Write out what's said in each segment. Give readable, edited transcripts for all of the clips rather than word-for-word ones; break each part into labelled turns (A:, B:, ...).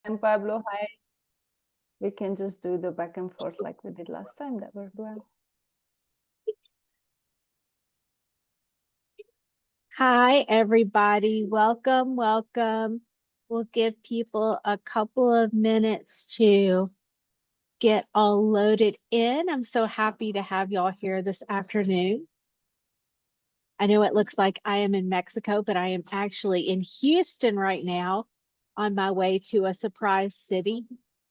A: And Pablo, hi. We can just do the back and forth like we did last time. That worked well.
B: Hi, everybody. Welcome, welcome. We'll give people a couple of minutes to get all loaded in. I'm so happy to have y'all here this afternoon. I know it looks like I am in Mexico, but I am actually in Houston right now on my way to a surprise city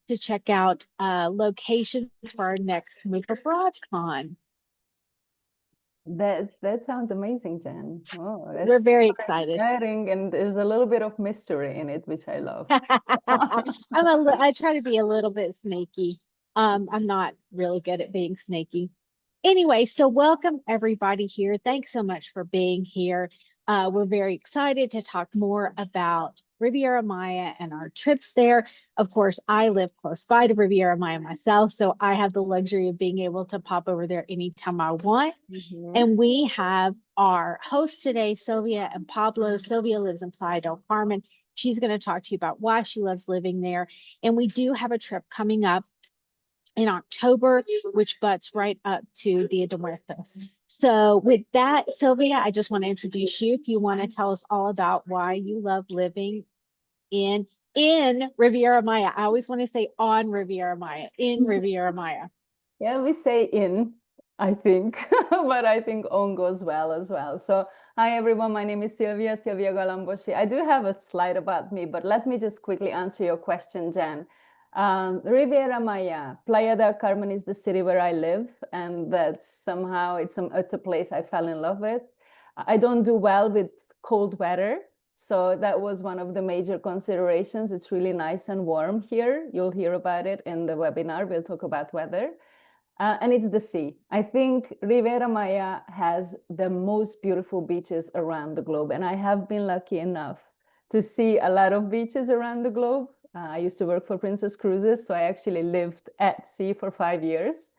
B: to check out locations for our next Move Abroad Con.
A: That sounds amazing, Jen. Oh,
B: We're
A: that's
B: very excited.
A: exciting, and there's a little bit of mystery in it, which I love.
B: I try to be a little bit sneaky. I'm not really good at being sneaky. Anyway, so welcome everybody here. Thanks so much for being here. We're very excited to talk more about Riviera Maya and our trips there. Of course, I live close by to Riviera Maya myself, so I have the luxury of being able to pop over there anytime I want. And we have our hosts today, Sylvia and Pablo. Sylvia lives in Playa del Carmen. She's going to talk to you about why she loves living there. And we do have a trip coming up in October, which butts right up to Dia de Muertos. So with that, Sylvia, I just want to introduce you. If you want to tell us all about why you love living in Riviera Maya. I always want to say on Riviera Maya, in Riviera Maya.
A: Yeah, we say in, I think, but I think on goes well as well. So hi, everyone. My name is Sylvia Galamboshi. I do have a slide about me, but let me just quickly answer your question, Jen. Riviera Maya, Playa del Carmen is the city where I live, and that's somehow it's a place I fell in love with. I don't do well with cold weather, so that was one of the major considerations. It's really nice and warm here. You'll hear about it in the webinar. We'll talk about weather. And it's the sea. I think Riviera Maya has the most beautiful beaches around the globe, and I have been lucky enough to see a lot of beaches around the globe. I used to work for Princess Cruises, so I actually lived at sea for 5 years.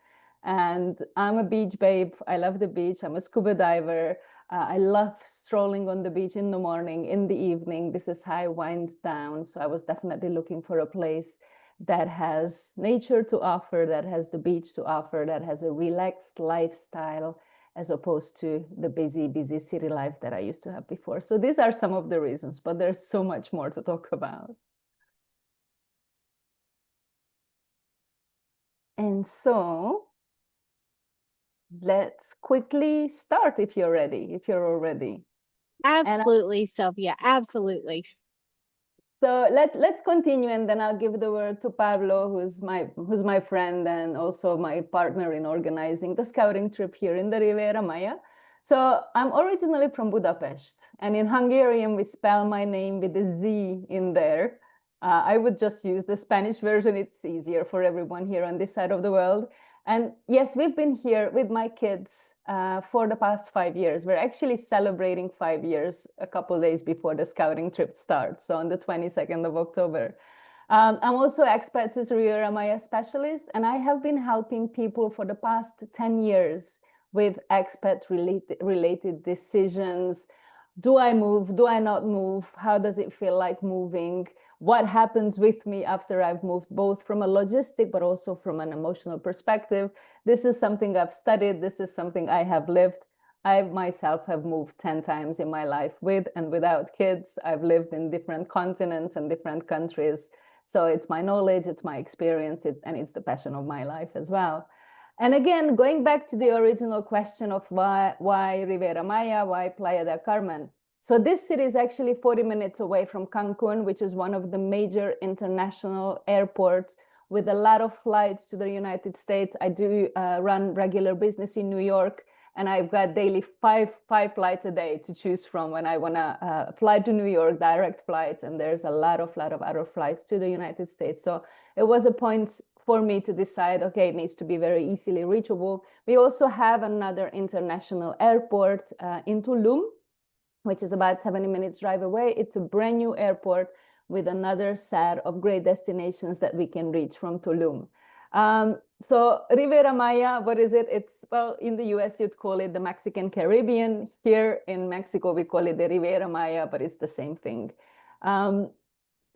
A: And I'm a beach babe. I love the beach. I'm a scuba diver. I love strolling on the beach in the morning, in the evening. This is how it winds down. So I was definitely looking for a place that has nature to offer, that has the beach to offer, that has a relaxed lifestyle, as opposed to the busy city life that I used to have before. So these are some of the reasons, but there's so much more to talk about. And so let's quickly start if you're ready, if you're all ready.
B: Absolutely, Sylvia, absolutely.
A: So let's continue, and then I'll give the word to Pablo, who's my friend and also my partner in organizing the scouting trip here in the Riviera Maya. So I'm originally from Budapest, and in Hungarian we spell my name with a Z in there. I would just use the Spanish version. It's easier for everyone here on this side of the world. And yes, we've been here with my kids for the past 5 years. We're actually celebrating 5 years a couple days before the scouting trip starts, so on the 22nd of October. I'm also Expats Riviera Maya specialist, and I have been helping people for the past 10 years with expat related decisions. Do I move? Do I not move? How does it feel like moving? What happens with me after I've moved, both from a logistic but also from an emotional perspective? This is something I've studied. This is something I have lived. I myself have moved 10 times in my life with and without kids. I've lived in different continents and different countries. So it's my knowledge, it's my experience, and it's the passion of my life as well. And again, going back to the original question of why Riviera Maya, why Playa del Carmen? So this city is actually 40 minutes away from Cancun, which is one of the major international airports with a lot of flights to the United States. I do run regular business in New York, and I've got daily five flights a day to choose from when I want to fly to New York, direct flights, and there's a lot of other flights to the United States. So it was a point for me to decide, okay, it needs to be very easily reachable. We also have another international airport in Tulum, which is about 70 minutes drive away. It's a brand new airport with another set of great destinations that we can reach from Tulum. So Riviera Maya, what is it? It's, well, in the US, you'd call it the Mexican Caribbean. Here in Mexico, we call it the Riviera Maya, but it's the same thing.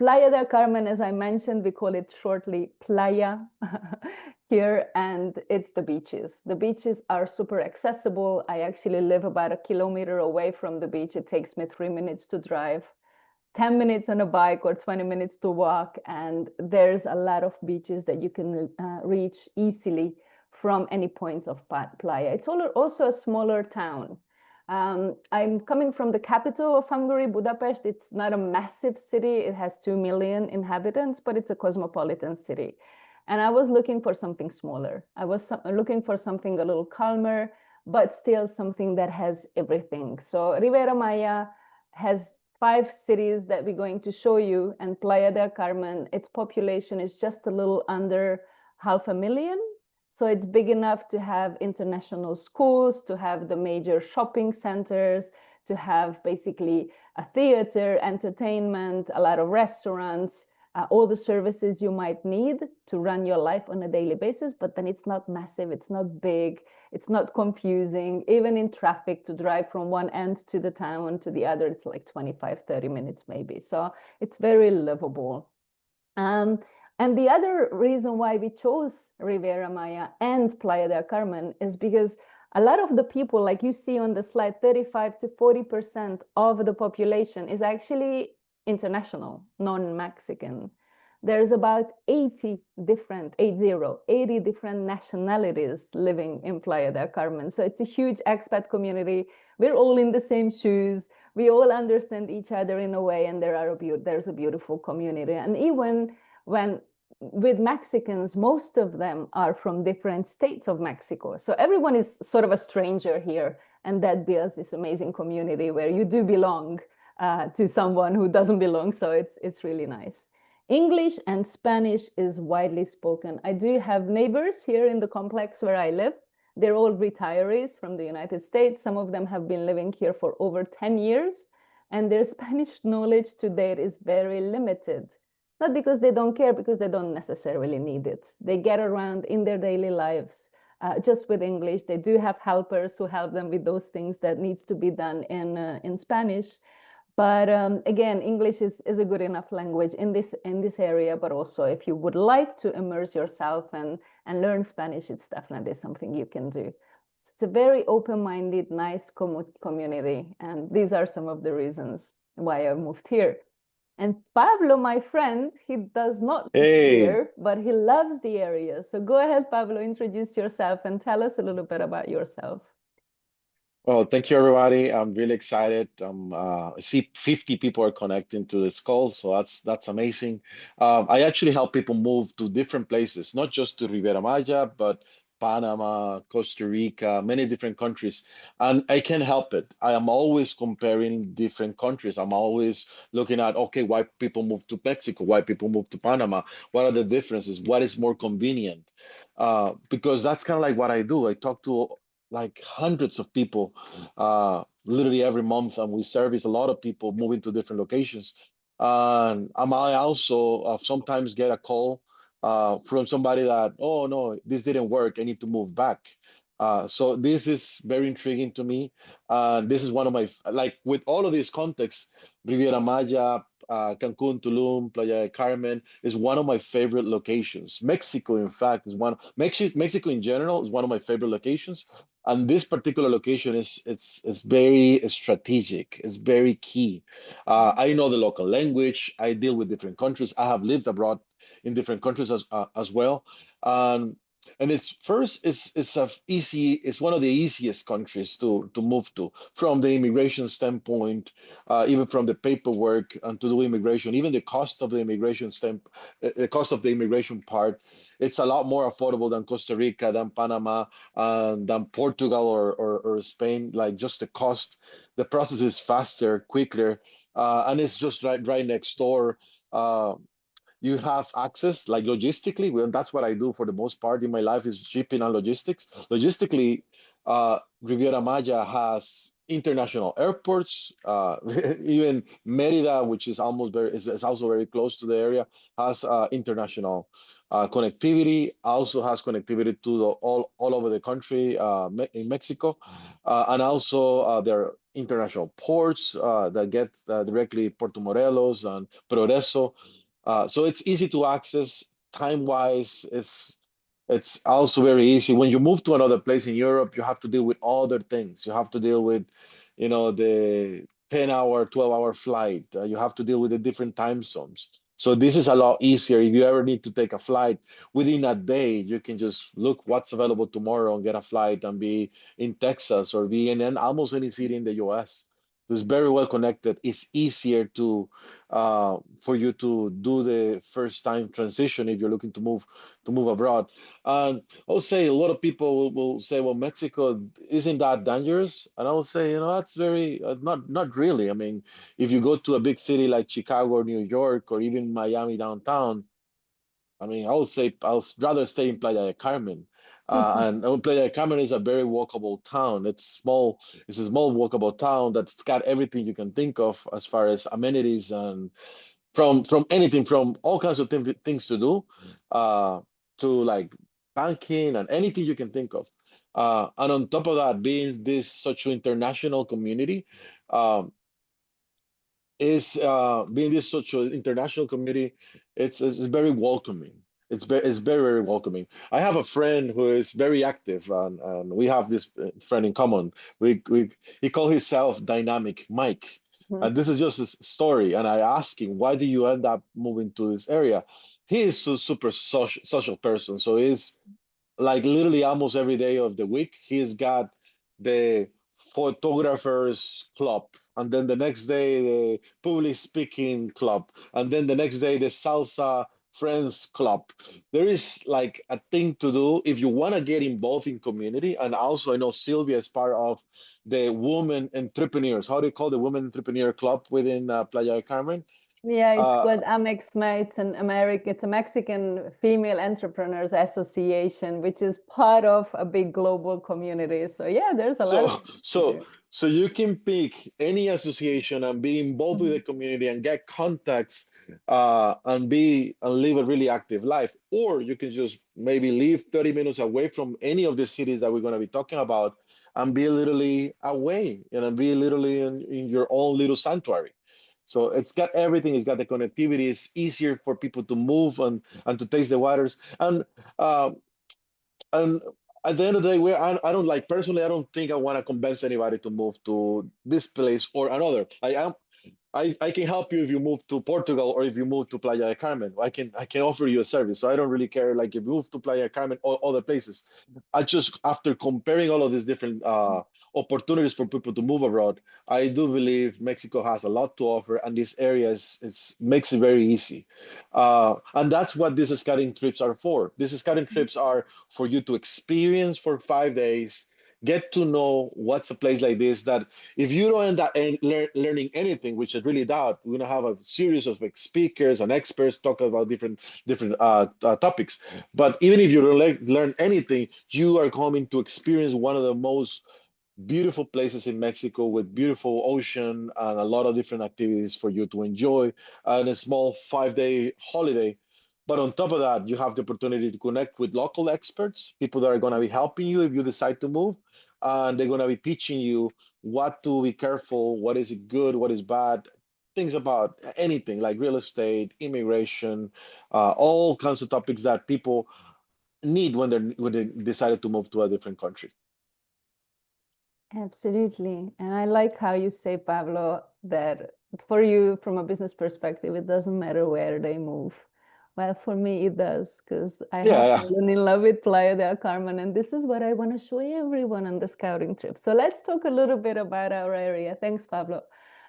A: Playa del Carmen, as I mentioned, we call it shortly Playa here, and it's the beaches. The beaches are super accessible. I actually live about a kilometer away from the beach. It takes me 3 minutes to drive, 10 minutes on a bike, or 20 minutes to walk. And there's a lot of beaches that you can reach easily from any points of Playa. It's also a smaller town. I'm coming from the capital of Hungary, Budapest. It's not a massive city. It has 2 million inhabitants, but it's a cosmopolitan city. And I was looking for something smaller. I was looking for something a little calmer, but still something that has everything. So Riviera Maya has 5 cities that we're going to show you, and Playa del Carmen, its population is just a little under 500,000. So it's big enough to have international schools, to have the major shopping centers, to have basically a theater, entertainment, a lot of restaurants, all the services you might need to run your life on a daily basis. But then it's not massive, it's not big, it's not confusing. Even in traffic, to drive from one end to the town to the other, it's like 25, 30 minutes maybe. So it's very livable. And the other reason why we chose Riviera Maya and Playa del Carmen is because a lot of the people, like you see on the slide, 35 to 40% of the population is actually international, non-Mexican. There's about 80 different nationalities living in Playa del Carmen. So it's a huge expat community. We're all in the same shoes. We all understand each other in a way, and there's a beautiful community. And even when with Mexicans, most of them are from different states of Mexico. So everyone is sort of a stranger here, and that builds this amazing community where you do belong to someone who doesn't belong. So it's really nice. English and Spanish is widely spoken. I do have neighbors here in the complex where I live. They're all retirees from the United States. Some of them have been living here for over 10 years, and their Spanish knowledge to date is very limited. Not because they don't care, because they don't necessarily need it. They get around in their daily lives just with English. They do have helpers who help them with those things that needs to be done in Spanish. But again, English is a good enough language in this area. But also, if you would like to immerse yourself and learn Spanish, it's definitely something you can do. So it's a very open-minded, nice community. And these are some of the reasons why I moved here. And Pablo, my friend, he does not live
C: Hey,
A: here, but he loves the area. So go ahead, Pablo, introduce yourself and tell us a little bit about yourself.
C: well, thank you everybody. I'm really excited. I see 50 people are connecting to this call, so that's amazing. I actually help people move to different places, not just to Riviera Maya, but Panama, Costa Rica, many different countries. And I can't help it. I am always comparing different countries. I'm always looking at, okay, why people move to Mexico, why people move to Panama, what are the differences, what is more convenient? Because that's kind of like what I do. I talk to like hundreds of people literally every month, and we service a lot of people moving to different locations. And I might also sometimes get a call from somebody that, oh no, this didn't work, I need to move back. So this is very intriguing to me. This is one of my, like with all of these contexts, Riviera Maya, Cancun, Tulum, Playa del Carmen is one of my favorite locations. Mexico, in fact, is Mexico in general is one of my favorite locations. And this particular location is very strategic. It's very key. I know the local language. I deal with different countries. I have lived abroad in different countries as well. Um, and it's one of the easiest countries to move to from the immigration standpoint, even from the paperwork and to do immigration, even the cost of the the cost of the immigration part. It's a lot more affordable than Costa Rica, than Panama, than Portugal or Spain. Like just the cost, the process is faster, quicker, and it's just right next door. Uh, you have access like logistically. Well, that's what I do for the most part in my life is shipping and logistics. Logistically, Riviera Maya has international airports. Even Merida, which is is also very close to the area, has international connectivity. Also has connectivity to all over the country in Mexico, and also there are international ports that get directly Puerto Morelos and Progreso. So it's easy to access. Time wise, it's also very easy. When you move to another place in Europe, you have to deal with other things. You have to deal with, the 10-hour, 12-hour flight. You have to deal with the different time zones. So this is a lot easier. If you ever need to take a flight within a day, you can just look what's available tomorrow and get a flight and be in Texas or be in almost any city in the US. It's very well connected. It's easier for you to do the first time transition if you're looking to move abroad. And I would say a lot of people will say, well, Mexico isn't that dangerous. And I will say, that's very, not really. I mean, if you go to a big city like Chicago or New York or even Miami downtown, I mean, I would say I would rather stay in Playa del Carmen. And Playa del Carmen is a very walkable town. It's small. It's a small walkable town that's got everything you can think of as far as amenities and from anything from all kinds of things to do to like banking and anything you can think of. And on top of that, being this such an international community, um, is being this such an international community, it's very welcoming. It's very, very welcoming. I have a friend who is very active, and we have this friend in common. He called himself Dynamic Mike, and this is just his story. And I asked him, why do you end up moving to this area? He is a super social person, so he's like literally almost every day of the week he's got the photographers club, and then the next day the public speaking club, and then the next day the salsa friends club. There is like a thing to do if you want to get involved in community. And also I know Sylvia is part of the women entrepreneurs. How do you call the women entrepreneur club within Playa del Carmen?
A: Yeah, it's
C: uh,
A: called Amex. It's an American, it's a Mexican Female Entrepreneurs Association, which is part of a big global community. So yeah, there's a lot of
C: So,
A: things to
C: so,
A: do.
C: so you can pick any association and be involved with the
A: Mhm.
C: community and get contacts, and live a really active life. Or you can just maybe live 30 minutes away from any of the cities that we're going to be talking about and be literally away, be literally in your own little sanctuary. So it's got everything. It's got the connectivity. It's easier for people to move and to taste the waters. Uh, and at the end of the day, I don't like personally. I don't think I want to convince anybody to move to this place or another. I can help you if you move to Portugal or if you move to Playa del Carmen. I can offer you a service. So I don't really care. Like if you move to Playa del Carmen or other places, I just after comparing all of these different opportunities for people to move abroad, I do believe Mexico has a lot to offer, and this area is makes it very easy. And that's what these scouting trips are for. These scouting trips are for you to experience for 5 days, get to know what's a place like this that if you don't end up learning anything, which I really doubt, we're gonna have a series of like, speakers and experts talk about different topics. But even if you don't learn anything, you are coming to experience one of the most beautiful places in Mexico with beautiful ocean and a lot of different activities for you to enjoy and a small 5 day holiday. But on top of that, you have the opportunity to connect with local experts, people that are going to be helping you if you decide to move. And they're going to be teaching you what to be careful, what is good, what is bad, things about anything like real estate, immigration, all kinds of topics that people need when they decided to move to a different country.
A: Absolutely. And I like how you say, Pablo, that for you, from a business perspective, it doesn't matter where they move. Well, for me, it does, because I
C: Yeah,
A: have
C: yeah.
A: fallen in love with Playa del Carmen, and this is what I want to show everyone on the scouting trip. So let's talk a little bit about our area. Thanks, Pablo.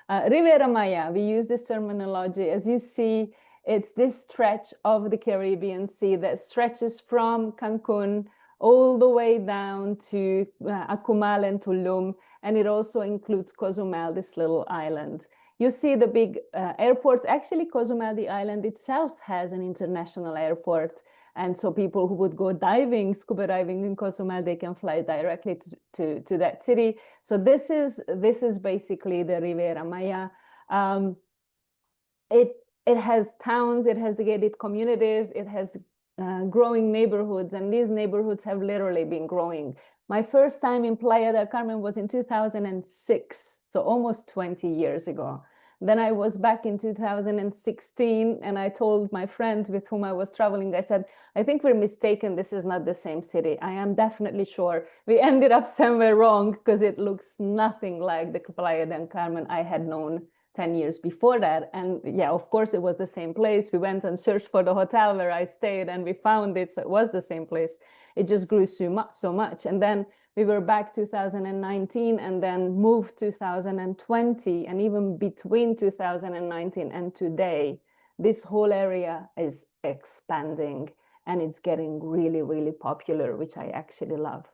A: Riviera Maya, we use this terminology. As you see, it's this stretch of the Caribbean Sea that stretches from Cancun all the way down to Akumal and Tulum, and it also includes Cozumel, this little island. You see the big airports. Actually, Cozumel, the island itself, has an international airport. And so people who would go diving, scuba diving in Cozumel, they can fly directly to that city. So this is basically the Riviera Maya. It has towns, it has gated communities, it has growing neighborhoods, and these neighborhoods have literally been growing. My first time in Playa del Carmen was in 2006, so almost 20 years ago. Then I was back in 2016, and I told my friend with whom I was traveling, I said, I think we're mistaken. This is not the same city. I am definitely sure. We ended up somewhere wrong because it looks nothing like the Playa del Carmen I had known 10 years before that. And yeah, of course, it was the same place. We went and searched for the hotel where I stayed, and we found it. So it was the same place. It just grew so much. And then we were back 2019 and then moved 2020. And even between 2019 and today, this whole area is expanding and it's getting really, really popular, which I actually love.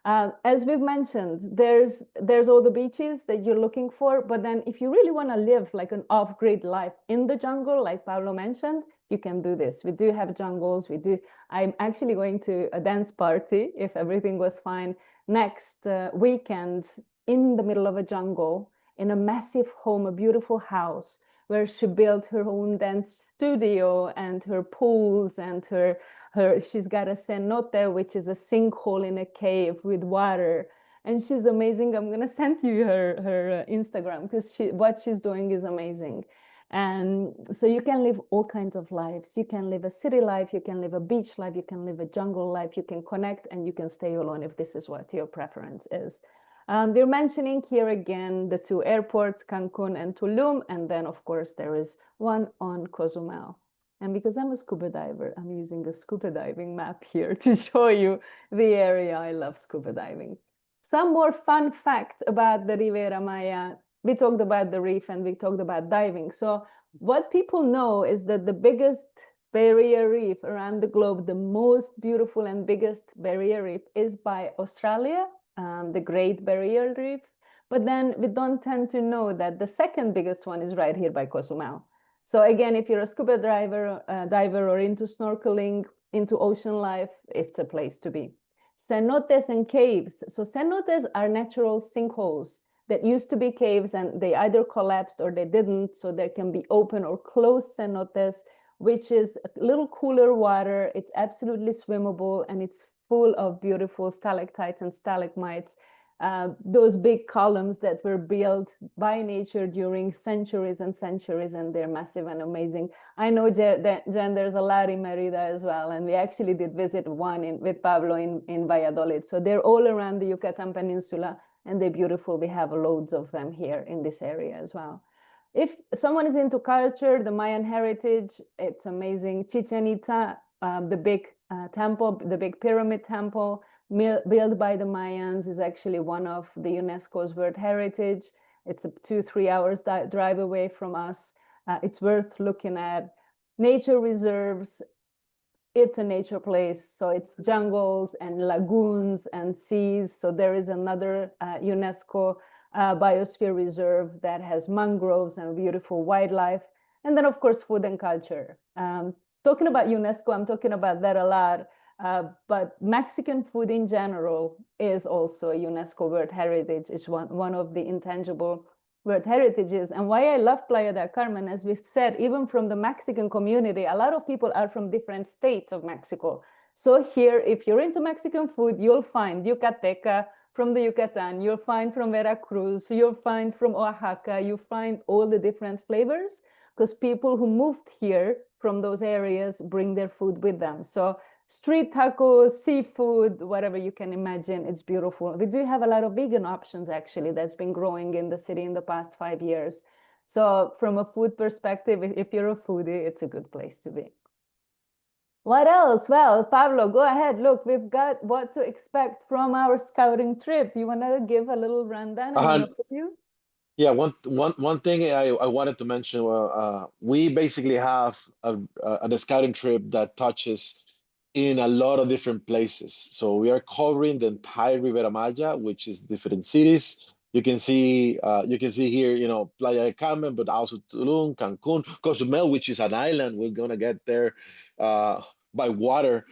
A: As we've mentioned, there's all the beaches that you're looking for, but then if you really want to live like an off-grid life in the jungle, like Pablo mentioned, you can do this. We do have jungles. I'm actually going to a dance party, if everything goes fine, next weekend in the middle of a jungle in a massive home, a beautiful house where she built her own dance studio and her pools and she's got a cenote, which is a sinkhole in a cave with water. And she's amazing. I'm going to send you her Instagram because what she's doing is amazing. And so you can live all kinds of lives. You can live a city life, you can live a beach life, you can live a jungle life, you can connect, and you can stay alone if this is what your preference is. They're mentioning here again the two airports, Cancun and Tulum, and then of course there is one on Cozumel. And because I'm a scuba diver, I'm using a scuba diving map here to show you the area. I love scuba diving. Some more fun facts about the Riviera Maya. We talked about the reef and we talked about diving. So what people know is that the biggest barrier reef around the globe, the most beautiful and biggest barrier reef is by Australia, the Great Barrier Reef. But then we don't tend to know that the second biggest one is right here by Cozumel. So again, if you're a scuba diver or into snorkeling, into ocean life, it's a place to be. Cenotes and caves. So cenotes are natural sinkholes that used to be caves and they either collapsed or they didn't. So there can be open or closed cenotes, which is a little cooler water. It's absolutely swimmable and it's full of beautiful stalactites and stalagmites. Those big columns that were built by nature during centuries and centuries, and they're massive and amazing. I know, Jen, there's a lot in Merida as well, and we actually did visit one with Pablo in Valladolid. So they're all around the Yucatan Peninsula, and they're beautiful. We have loads of them here in this area as well. If someone is into culture, the Mayan heritage, it's amazing. Chichen Itza, the big temple, the big pyramid temple, built by the Mayans, is actually one of the UNESCO's World Heritage. It's a 2-3 hours drive away from us. It's worth looking at. Nature reserves, it's a nature place. So it's jungles and lagoons and seas. So there is another UNESCO biosphere reserve that has mangroves and beautiful wildlife. And then of course, food and culture. Talking about UNESCO, I'm talking about that a lot. But Mexican food in general is also a UNESCO World Heritage. It's one of the intangible World Heritages. And why I love Playa del Carmen, as we've said, even from the Mexican community, a lot of people are from different states of Mexico. So here, if you're into Mexican food, you'll find Yucateca from the Yucatan, you'll find from Veracruz, you'll find from Oaxaca, you find all the different flavors because people who moved here from those areas bring their food with them. So street tacos, seafood, whatever you can imagine, it's beautiful. We do have a lot of vegan options actually that's been growing in the city in the past 5 years. So from a food perspective, if you're a foodie, it's a good place to be. What else? Well, Pablo, go ahead. Look, we've got what to expect from our scouting trip. You want to give a little rundown and an overview?
C: Yeah, one thing I wanted to mention, we basically have a scouting trip that touches in a lot of different places. So we are covering the entire Riviera Maya, which is different cities. You can see here, Playa del Carmen, but also Tulum, Cancun, Cozumel, which is an island. We're gonna get there. by water.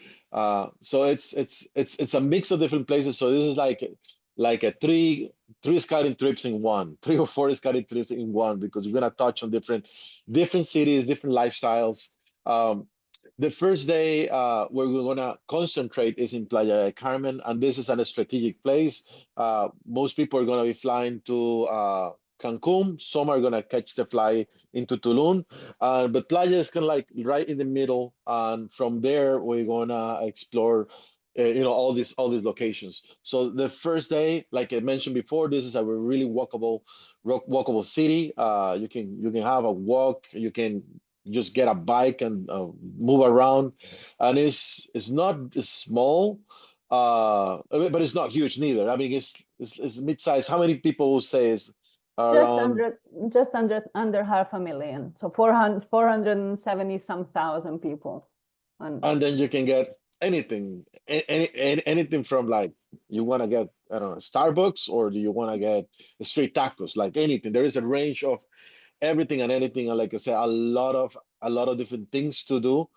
C: So it's a mix of different places. So this is like a three scouting trips in one, 3 or 4 scouting trips in one, because we're gonna touch on different cities, different lifestyles. Um, the first day where we're gonna concentrate is in Playa del Carmen, and this is a strategic place. Most people are gonna be flying to Cancun. Some are gonna catch the fly into Tulum, but Playa is kind of like right in the middle, and from there we're gonna explore. All these locations. So the first day, like I mentioned before, this is a really walkable city. You can have a walk. You can just get a bike and move around, and it's not small, but it's not huge neither. I mean, it's mid-size. How many people would say is
A: Just
C: around?
A: under, under 500,000. So 470 some thousand people.
C: And then you can get anything, anything from, like, you want to get, I don't know, Starbucks, or do you want to get straight tacos, like anything. There is a range of everything and anything, and like I said, a lot of different things to do,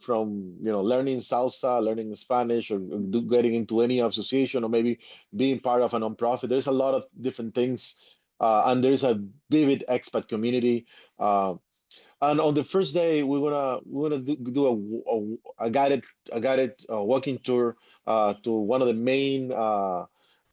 C: from learning salsa, learning Spanish, or getting into any association, or maybe being part of a nonprofit. There's a lot of different things, and there's a vivid expat community. And on the first day, we're gonna do a guided walking tour to one of the main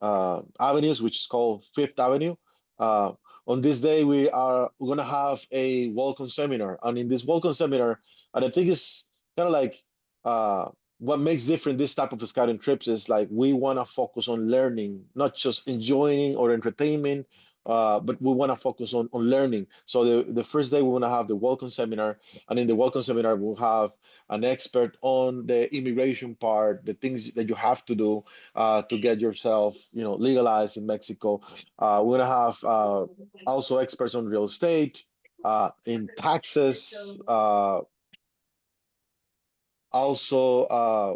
C: avenues, which is called Fifth Avenue. Uh, on this day, we're gonna have a welcome seminar, and in this welcome seminar, and I think it's kind of like, uh, what makes different this type of scouting trips is, like, we want to focus on learning, not just enjoying or entertainment, but we want to focus on learning. So the first day we want to have the welcome seminar, and in the welcome seminar we'll have an expert on the immigration part, the things that you have to do to get yourself, legalized in Mexico. We're gonna have also experts on real estate, in taxes. Also,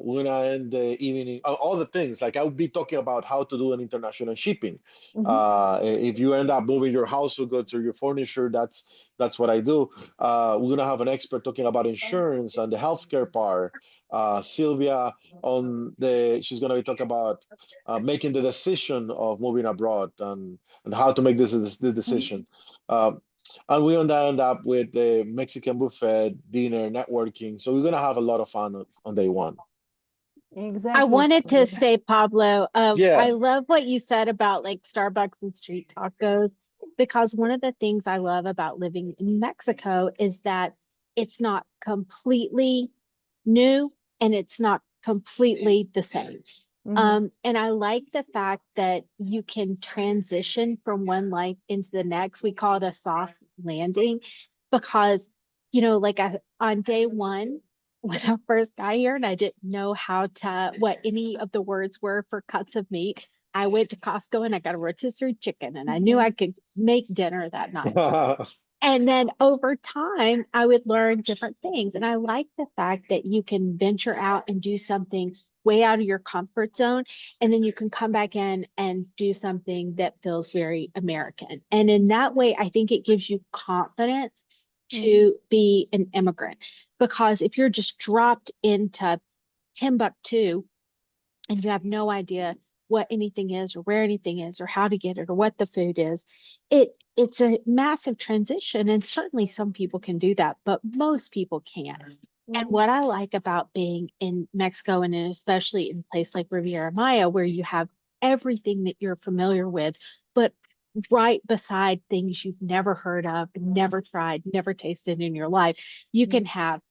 C: we're gonna end the evening, all the things. Like, I would be talking about how to do an international shipping.
A: Mhm.
C: If you end up moving your household goods or your furniture, that's what I do. We're gonna have an expert talking about insurance and the healthcare part. Sylvia, she's gonna be talking about making the decision of moving abroad, and how to make this decision. Uh, and we gonna end up with the Mexican buffet, dinner, networking. So we're gonna have a lot of fun on day one.
B: I
A: Exactly.
B: wanted to say, Pablo,
C: Yeah.
B: I love what you said about like Starbucks and street tacos, because one of the things I love about living in Mexico is that it's not completely new and it's not completely the same.
A: Mhm.
B: And I like the fact that you can transition from one life into the next. We call it a soft landing because, like on day one, when I first got here and I didn't know what any of the words were for cuts of meat, I went to Costco and I got a rotisserie chicken and I knew I could make dinner that night. And then over time, I would learn different things. And I like the fact that you can venture out and do something way out of your comfort zone. And then you can come back in and do something that feels very American. And in that way, I think it gives you confidence
A: Mhm.
B: to be an immigrant. Because if you're just dropped into Timbuktu and you have no idea what anything is or where anything is or how to get it or what the food is, it's a massive transition. And certainly some people can do that, but most people can't. And
A: Mhm.
B: what I like about being in Mexico, and especially in a place like Riviera Maya, where you have everything that you're familiar with, but right beside things you've never heard of, never tried, never tasted in your life, you can have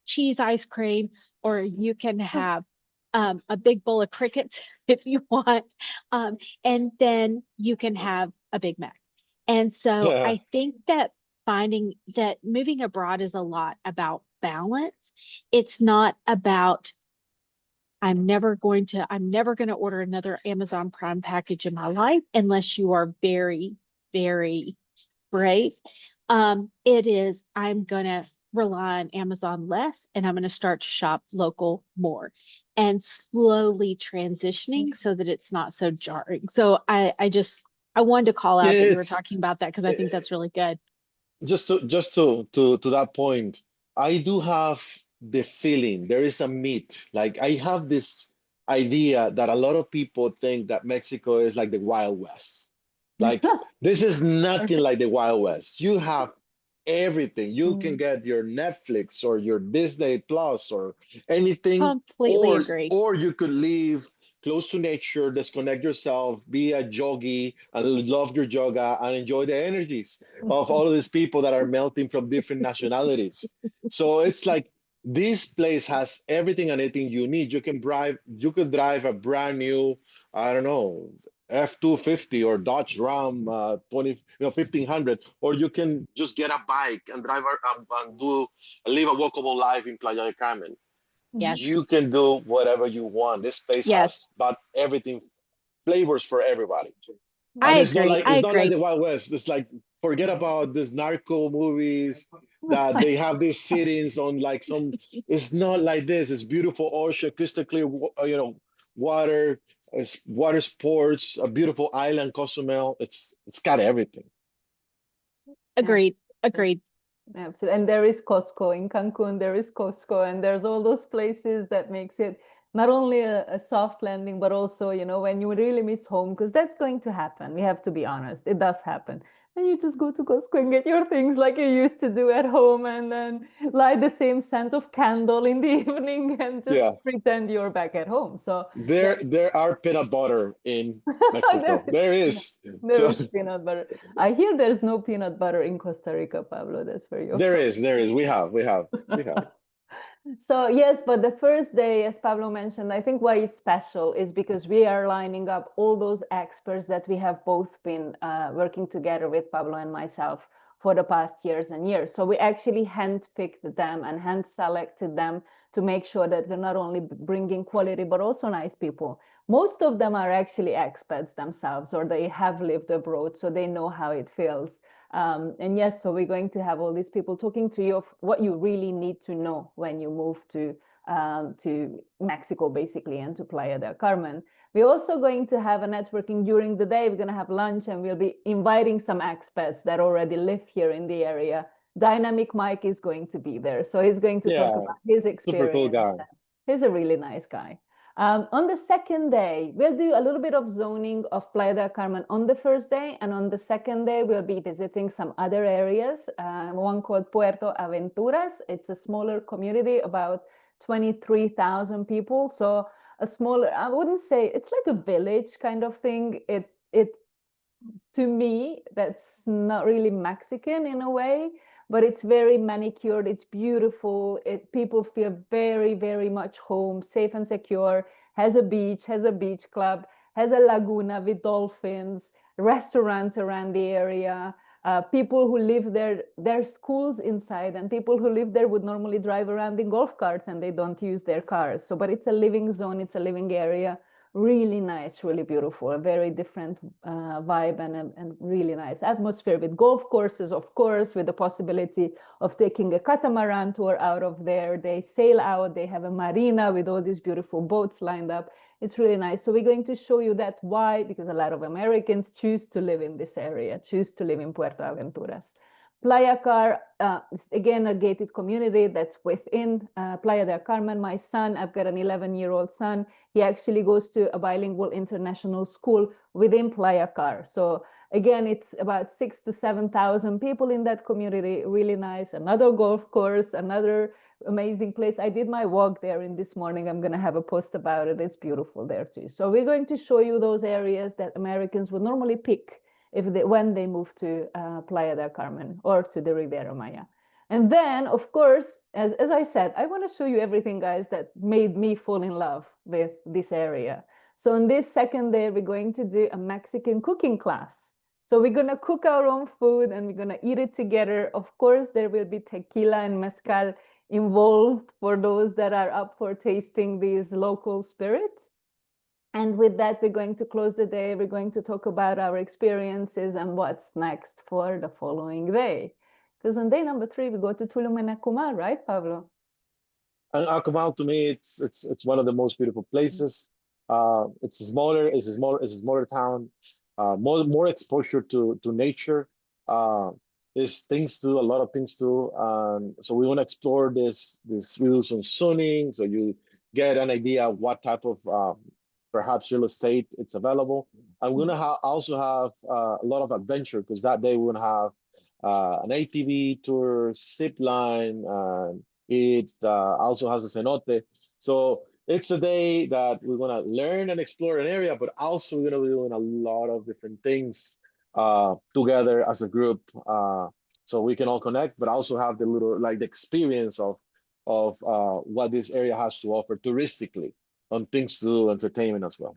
B: cheese ice cream, or you can have a big bowl of crickets if you want. And then you can have a Big Mac. And so
C: Yeah.
B: I think that finding that moving abroad is a lot about balance. It's not about I'm never going to order another Amazon Prime package in my life unless you are very, very brave. It is, I'm going to rely on Amazon less and I'm going to start to shop local more and slowly transitioning so that it's not so jarring. So I wanted to call
C: Yeah,
B: out that you were
C: it's
B: talking about that because I think
C: eh,
B: that's really good.
C: just to that point. I do have the feeling. There is a meat. Like I have this idea that a lot of people think that Mexico is like the Wild West. Like this is nothing like the Wild West. You have everything. You can
A: Mm.
C: get your Netflix or your Disney Plus or anything,
B: Completely agree.
C: or you could live close to nature, disconnect yourself, be a yogi and love your yoga and enjoy the energies of all of these people that are melting from different nationalities. So it's like this place has everything and anything you need. You could drive a brand new, I don't know, F-250 or Dodge Ram 1500, or you can just get a bike and and live a walkable life in Playa del Carmen.
A: Mhm.
B: Yes.
C: You can do whatever you want. This place
B: Yes.
C: has about everything, flavors for everybody. And
B: I agree. I
C: it's not like
B: agree.
C: the Wild West. It's like forget about these narco movies that they have these sittings on like some. It's not like this. It's beautiful ocean, crystal clear, water, water sports, a beautiful island, Cozumel. It's got everything.
B: Agreed. Agreed.
A: Absolutely. And there is Costco in Cancun, there is Costco, and there's all those places that makes it not only a soft landing, but also, when you really miss home, because that's going to happen. We have to be honest. It does happen. And you just go to Costco and get your things like you used to do at home, and then light the same scent of candle in the evening and just
C: Yeah,
A: pretend you're back at home. So
C: there are peanut butter in
A: there
C: Mexico.
A: is,
C: There
A: yeah,
C: is.
A: there
C: So
A: is peanut butter. I hear there's no peanut butter in Costa Rica, Pablo. That's where you're from.
C: there is. We have.
A: So yes, but the first day, as Pablo mentioned, I think why it's special is because we are lining up all those experts that we have both been working together with, Pablo and myself, for the past years and years. So we actually handpicked them and hand selected them to make sure that we're not only bringing quality but also nice people. Most of them are actually expats themselves, or they have lived abroad, so they know how it feels. And yes, so we're going to have all these people talking to you of what you really need to know when you move to Mexico, basically, and to Playa del Carmen. We're also going to have a networking during the day. We're going to have lunch, and we'll be inviting some expats that already live here in the area. Dynamic Mike is going to be there, so he's going to talk
C: Yeah,
A: about his
C: super cool
A: experience.
C: guy.
A: He's a really nice guy. On the second day, we'll do a little bit of zoning of Playa del Carmen on the first day, and on the second day, we'll be visiting some other areas. One called Puerto Aventuras. It's a smaller community, about 23,000 people. So a smaller, I wouldn't say it's like a village kind of thing. It to me, that's not really Mexican in a way, but it's very manicured. It's beautiful. People feel very, very much home, safe and secure. Has a beach club, has a laguna with dolphins, restaurants around the area. People who live there, there's schools inside, and people who live there would normally drive around in golf carts and they don't use their cars. So, but it's a living zone, it's a living area, really nice, really beautiful, a very different vibe, and really nice atmosphere with golf courses, of course, with the possibility of taking a catamaran tour out of there. They sail out, they have a marina with all these beautiful boats lined up. It's really nice. So we're going to show you that why, because a lot of Americans choose to live in this area, choose to live in Puerto Aventuras. Playacar is again a gated community that's within Playa del Carmen. My son, I've got an 11-year-old son. He actually goes to a bilingual international school within Playacar. So again, it's about 6,000 to 7,000 people in that community. Really nice. Another golf course, another amazing place. I did my walk there in this morning. I'm going to have a post about it. It's beautiful there too. So we're going to show you those areas that Americans would normally pick when they move to Playa del Carmen or to the Riviera Maya. And then, of course, as I said, I want to show you everything, guys, that made me fall in love with this area. So on this second day, we're going to do a Mexican cooking class. So we're going to cook our own food and we're going to eat it together. Of course, there will be tequila and mezcal involved for those that are up for tasting these local spirits. And with that, we're going to close the day. We're going to talk about our experiences and what's next for the following day. Because on day number 3, we go to Tulum and Akumal, right, Pablo?
C: And Akumal to me, it's one of the most beautiful places. It's smaller. It's a smaller town. More exposure to nature. Uh, There's things to do, a lot of things to do. So we want to explore this. We do some zoning, so you get an idea of what type of perhaps real estate it's available. And we're gonna also have a lot of adventure because that day we're gonna have an ATV tour, zip line. It also has a cenote. So it's a day that we're gonna learn and explore an area, but also we're gonna be doing a lot of different things together as a group, so we can all connect, but also have the little like the experience of what this area has to offer touristically on things to do, entertainment as well.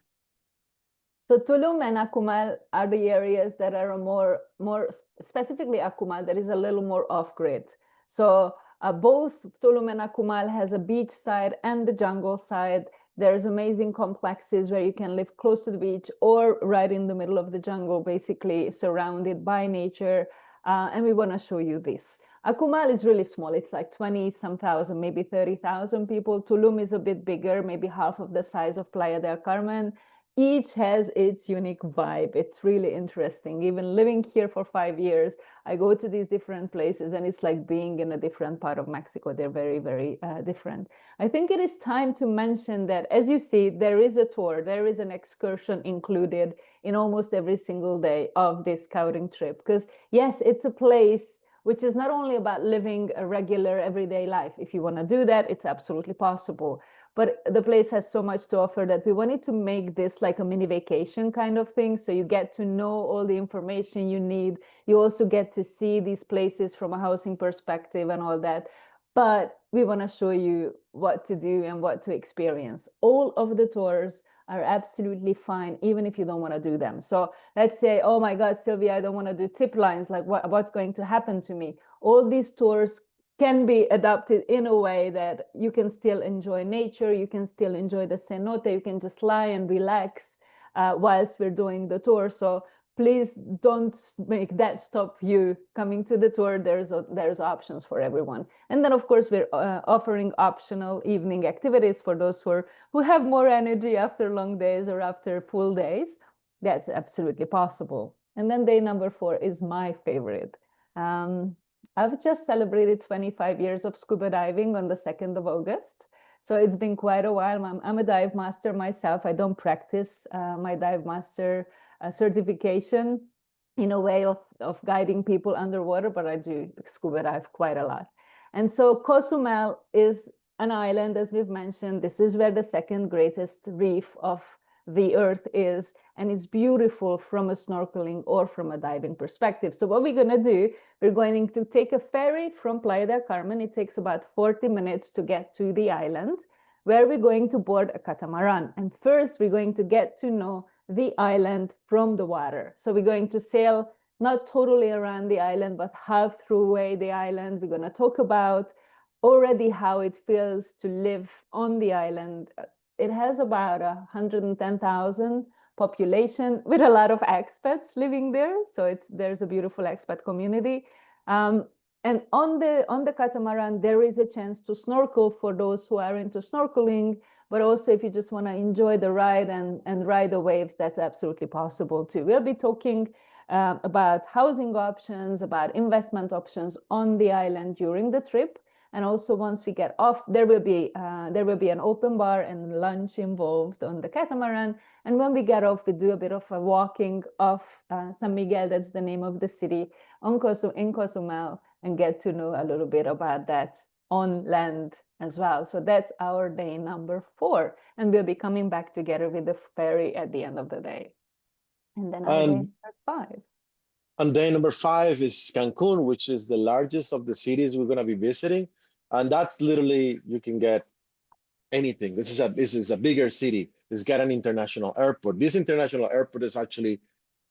A: So Tulum and Akumal are the areas that are more specifically Akumal that is a little more off-grid. So both Tulum and Akumal has a beach side and the jungle side. There's amazing complexes where you can live close to the beach or right in the middle of the jungle, basically surrounded by nature. And we want to show you this. Akumal is really small. It's like 20 some thousand, maybe 30,000 people. Tulum is a bit bigger, maybe half of the size of Playa del Carmen. Each has its unique vibe. It's really interesting. Even living here for 5 years, I go to these different places and it's like being in a different part of Mexico. They're very, very different. I think it is time to mention that, as you see, there is a tour, there is an excursion included in almost every single day of this scouting trip. Because yes, it's a place which is not only about living a regular everyday life. If you want to do that, it's absolutely possible. But the place has so much to offer that we wanted to make this like a mini vacation kind of thing. So you get to know all the information you need. You also get to see these places from a housing perspective and all that. But we want to show you what to do and what to experience. All of the tours are absolutely fine, even if you don't want to do them. So let's say, oh my God, Sylvia, I don't want to do tip lines. Like what's going to happen to me? All these tours can be adapted in a way that you can still enjoy nature, you can still enjoy the cenote, you can just lie and relax whilst we're doing the tour. So please don't make that stop you coming to the tour. There's options for everyone. And then of course we're offering optional evening activities for those who have more energy after long days or after full days. That's absolutely possible. And then day number 4 is my favorite. I've just celebrated 25 years of scuba diving on the 2nd of August. So it's been quite a while. I'm a dive master myself. I don't practice my dive master certification in a way of guiding people underwater, but I do scuba dive quite a lot. And so Cozumel is an island, as we've mentioned. This is where the second greatest reef of the earth is, and it's beautiful from a snorkeling or from a diving perspective. So what we're going to do, we're going to take a ferry from Playa del Carmen. It takes about 40 minutes to get to the island, where we're going to board a catamaran. And first, we're going to get to know the island from the water. So we're going to sail not totally around the island, but half through away the island. We're going to talk about already how it feels to live on the island. It has about 110,000 population with a lot of expats living there. So there's a beautiful expat community. And on the catamaran, there is a chance to snorkel for those who are into snorkeling, but also if you just want to enjoy the ride and ride the waves, that's absolutely possible too. We'll be talking about housing options, about investment options on the island during the trip. And also once we get off, there will be an open bar and lunch involved on the catamaran. And when we get off, we do a bit of a walking off San Miguel, that's the name of the city, in Cozumel, and get to know a little bit about that on land as well. So that's our day number 4. And we'll be coming back together with the ferry at the end of the day. And then our day number 5.
C: And day number 5 is Cancun, which is the largest of the cities we're going to be visiting. And that's literally, you can get anything. This is a bigger city. It's got an international airport. This international airport is actually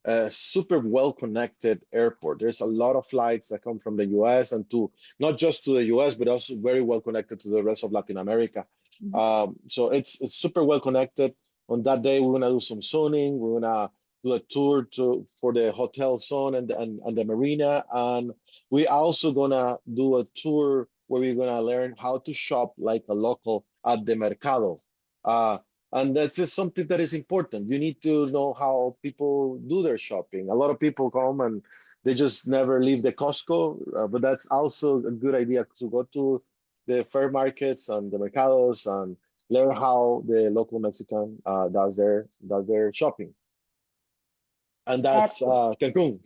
C: a super well connected airport. There's a lot of flights that come from the US and to not just to the US, but also very well connected to the rest of Latin America. So it's super well connected. On that day, we're gonna do some zoning. We're gonna do a tour for the hotel zone and the marina, and we also gonna do a tour where we're gonna learn how to shop like a local at the mercado. And that's just something that is important. You need to know how people do their shopping. A lot of people come and They just never leave the Costco, but that's also a good idea to go to the fair markets and the mercados and learn how the local Mexican does their shopping. And that's Cancun.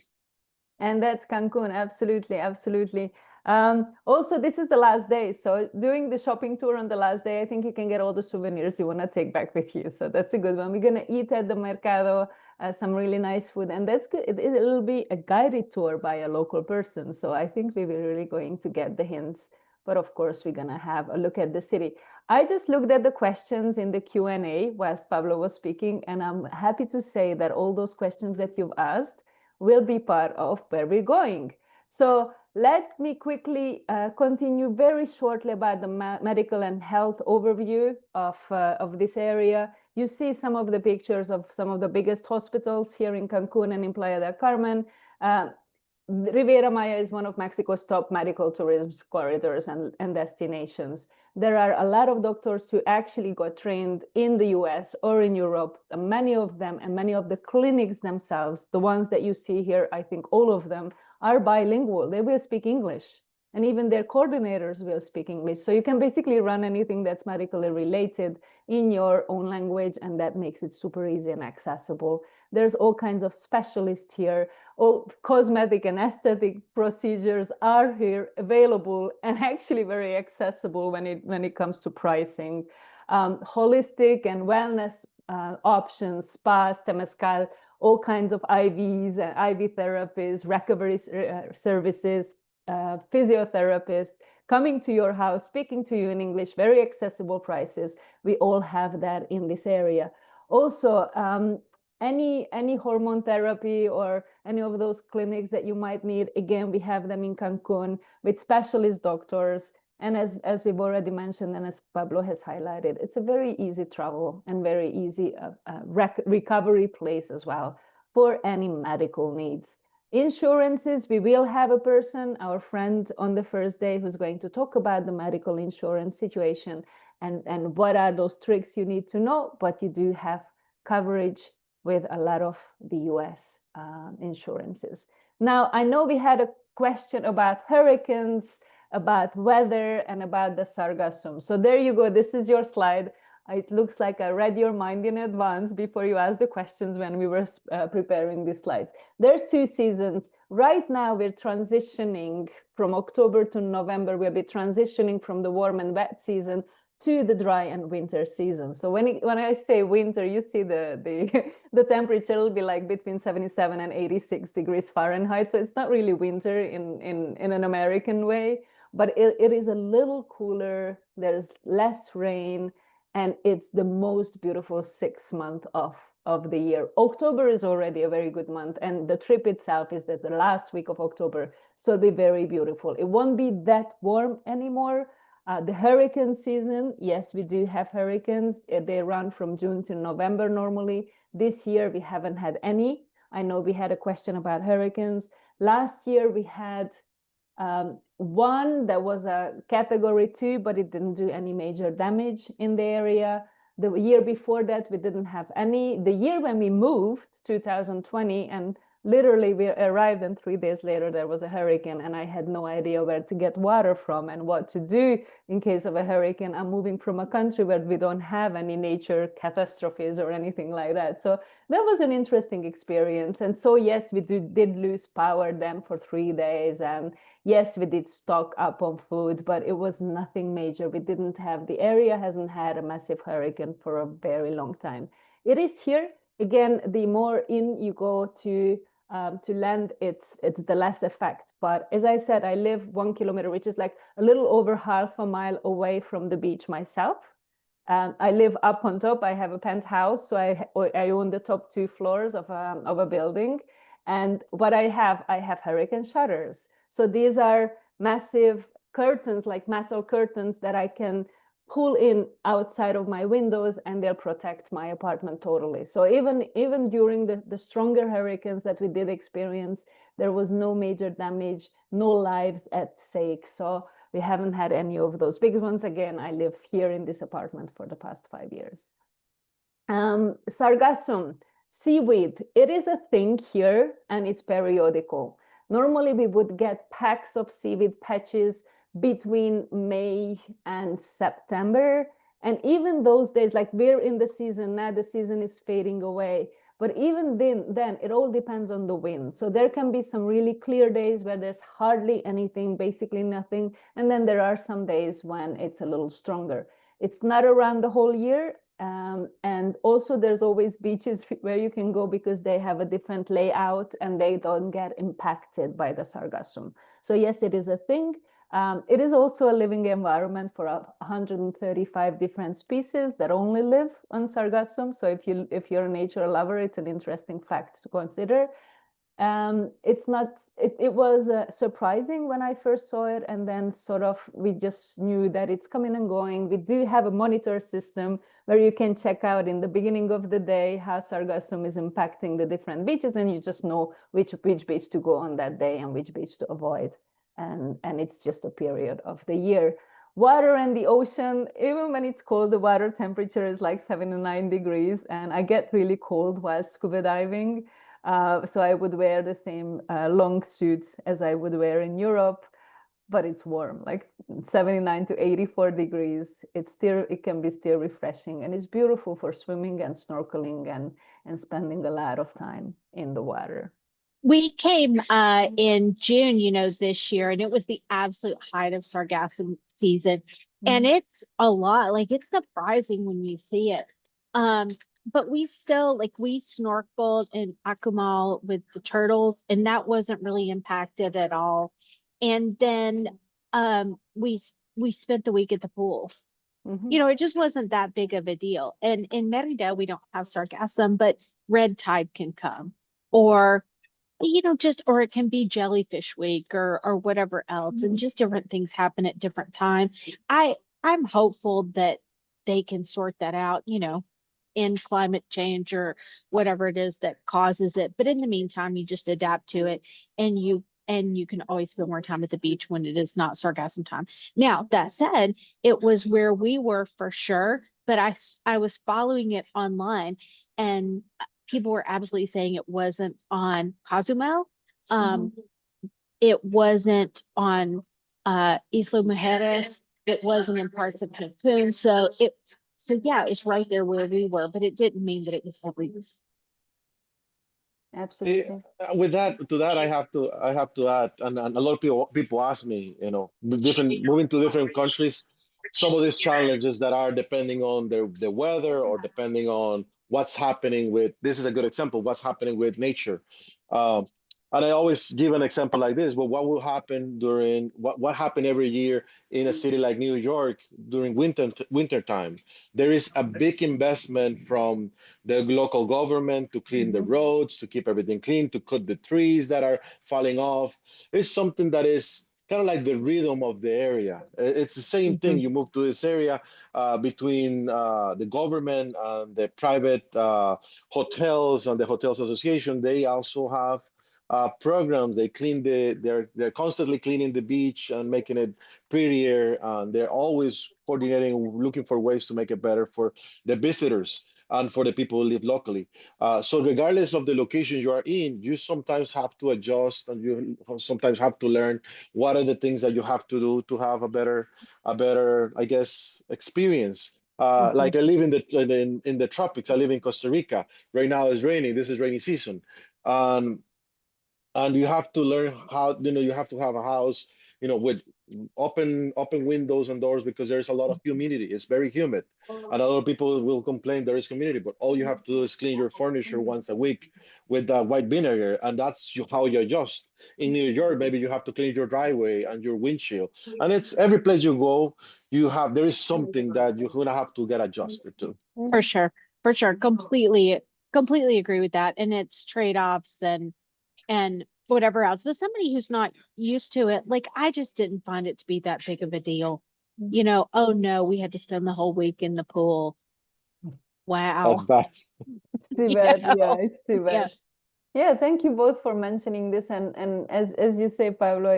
A: And that's Cancun, absolutely, absolutely. Also, this is the last day. So doing the shopping tour on the last day, I think you can get all the souvenirs you want to take back with you. So that's a good one. We're going to eat at the mercado, some really nice food. And that's good. It'll be a guided tour by a local person. So I think we're really going to get the hints. But of course, we're going to have a look at the city. I just looked at the questions in the Q&A whilst Pablo was speaking, and I'm happy to say that all those questions that you've asked will be part of where we're going. So let me quickly continue very shortly about the medical and health overview of this area. You see some of the pictures of some of the biggest hospitals here in Cancun and in Playa del Carmen. Riviera Maya is one of Mexico's top medical tourism corridors and destinations. There are a lot of doctors who actually got trained in the US or in Europe. Many of them and many of the clinics themselves, the ones that you see here, I think all of them are bilingual. They will speak English, and even their coordinators will speak English. So you can basically run anything that's medically related in your own language, and that makes it super easy and accessible. There's all kinds of specialists here. All cosmetic and aesthetic procedures are here available and actually very accessible when it comes to pricing. Holistic and wellness options, spas, temazcal, all kinds of IVs, IV therapies, recovery services, physiotherapists coming to your house, speaking to you in English, very accessible prices. We all have that in this area. Also, any hormone therapy or any of those clinics that you might need, again, we have them in Cancun with specialist doctors. And as we've already mentioned, and as Pablo has highlighted, it's a very easy travel and very easy recovery place as well for any medical needs. Insurances, we will have a person, our friend on the first day, who's going to talk about the medical insurance situation and what are those tricks you need to know, but you do have coverage with a lot of the US insurances. Now, I know we had a question about hurricanes, about weather, and about the sargassum. So there you go. This is your slide. It looks like I read your mind in advance before you asked the questions when we were preparing these slides. There's 2 seasons. Right now, we're transitioning from October to November. We'll be transitioning from the warm and wet season to the dry and winter season. So when I say winter, you see the temperature will be like between 77 and 86 degrees Fahrenheit. So it's not really winter in an American way, but it is a little cooler. There's less rain, and it's the most beautiful 6th month of the year. October is already a very good month, and the trip itself is the last week of October. So it'll be very beautiful. It won't be that warm anymore. The hurricane season, yes, we do have hurricanes. They run from June to November normally. This year, we haven't had any. I know we had a question about hurricanes. Last year, we had one that was a category 2, but it didn't do any major damage in the area. The year before that, we didn't have any. The year when we moved, 2020, and literally we arrived, and 3 days later there was a hurricane, and I had no idea where to get water from and what to do in case of a hurricane. I'm moving from a country where we don't have any nature catastrophes or anything like that. So that was an interesting experience. And so yes, we did lose power then for 3 days, and yes, we did stock up on food, but it was nothing major. We didn't have, the area hasn't had a massive hurricane for a very long time. It is here. Again, the more in you go to land, it's the less effect. But as I said, I live 1 kilometer, which is like a little over half a mile away from the beach myself. I live up on top. I have a penthouse, so I own the top 2 floors of a building. And what I have hurricane shutters. So these are massive curtains, like metal curtains that I can pull in outside of my windows, and they'll protect my apartment totally. So even during the stronger hurricanes that we did experience, there was no major damage, no lives at stake. So we haven't had any of those big ones. Again, I live here in this apartment for the past 5 years. Sargassum, seaweed, it is a thing here, and it's periodical. Normally we would get packs of seaweed patches between May and September. And even those days, like we're in the season now, the season is fading away. But even then it all depends on the wind. So there can be some really clear days where there's hardly anything, basically nothing. And then there are some days when it's a little stronger. It's not around the whole year. And also there's always beaches where you can go because they have a different layout and they don't get impacted by the sargassum. So yes, it is a thing. It is also a living environment for 135 different species that only live on sargassum. So if you're a nature lover, it's an interesting fact to consider. It was surprising when I first saw it, and then sort of we just knew that it's coming and going. We do have a monitor system where you can check out in the beginning of the day how sargassum is impacting the different beaches, and you just know which beach to go on that day and which beach to avoid. And it's just a period of the year. Water and the ocean, even when it's cold, the water temperature is like 7 to 9 degrees, and I get really cold while scuba diving. So I would wear the same long suits as I would wear in Europe, but it's warm, like 79 to 84 degrees. It can be still refreshing, and it's beautiful for swimming and snorkeling and spending a lot of time in the water.
B: We came in June, this year, and it was the absolute height of sargassum season. And it's a lot, like it's surprising when you see it. But we still we snorkeled in Akumal with the turtles, and that wasn't really impacted at all. And then we spent the week at the pool. It just wasn't that big of a deal. And in Merida, we don't have sargassum, but red tide can come, or or it can be jellyfish week or whatever else, and just different things happen at different times. I'm hopeful that they can sort that out, in climate change or whatever it is that causes it. But in the meantime, you just adapt to it, and you can always spend more time at the beach when it is not sargassum time. Now, that said, it was where we were for sure, but I was following it online, and people were absolutely saying it wasn't on Cozumel. It wasn't on Isla Mujeres. It wasn't in parts of Cancun. So yeah, it's right there where we were, but it didn't mean that it was everywhere.
A: Absolutely.
C: With that, I have to add, and a lot of people ask me, moving to different countries, some of these challenges that are depending on the weather or depending on what's happening with. This is a good example. What's happening with nature, and I always give an example like this. But what will happen during what happened every year in a city like New York during winter time? There is a big investment from the local government to clean the roads, to keep everything clean, to cut the trees that are falling off. It's something that is kind of like the rhythm of the area. It's the same thing. You move to this area between the government and the private hotels and the hotels association. They also have programs. They clean they're constantly cleaning the beach and making it prettier. And they're always coordinating, looking for ways to make it better for the visitors and for the people who live locally. So regardless of the location you are in, you sometimes have to adjust, and you sometimes have to learn what are the things that you have to do to have a better, I guess, experience. Like I live in the tropics. I live in Costa Rica. Right now it's raining. This is rainy season. Um, and you have to learn how, you have to have a house, with open windows and doors, because there's a lot of humidity. It's very humid, and a lot of people will complain there is humidity, but all you have to do is clean your furniture once a week with white vinegar, and that's how you adjust. In New York, maybe you have to clean your driveway and your windshield, and it's every place you go, there is something that you're gonna have to get adjusted to.
B: For sure. For sure. Completely agree with that. And it's trade-offs and whatever else. But somebody who's not used to it, like I just didn't find it to be that big of a deal. Oh no, we had to spend the whole week in the pool. Wow.
C: That's bad.
A: It's too bad. Yeah, it's too bad.
B: Yeah.
A: Yeah, thank you both for mentioning this. And as you say, Pablo,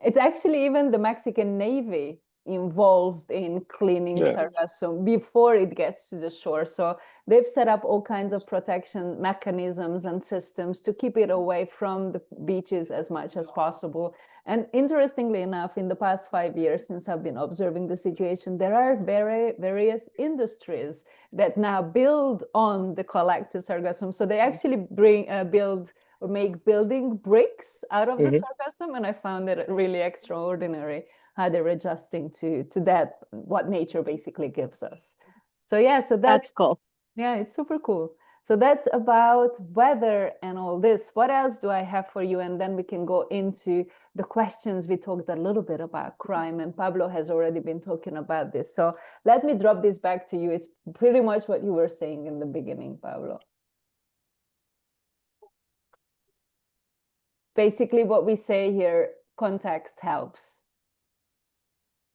A: it's actually even the Mexican Navy involved in cleaning
C: Yeah.
A: sargassum before it gets to the shore. So they've set up all kinds of protection mechanisms and systems to keep it away from the beaches as much as possible. And interestingly enough, in the past 5 years, since I've been observing the situation, there are various industries that now build on the collected sargassum. So they actually build or make building bricks out of the sargassum, and I found it really extraordinary how they're adjusting to that, what nature basically gives us. So yeah, so
B: That's cool.
A: yeah, it's super cool. So that's about weather and all this. What else do I have for you? And then we can go into the questions. We talked a little bit about crime, and Pablo has already been talking about this. So let me drop this back to you. It's pretty much what you were saying in the beginning, Pablo. Basically, what we say here, context helps.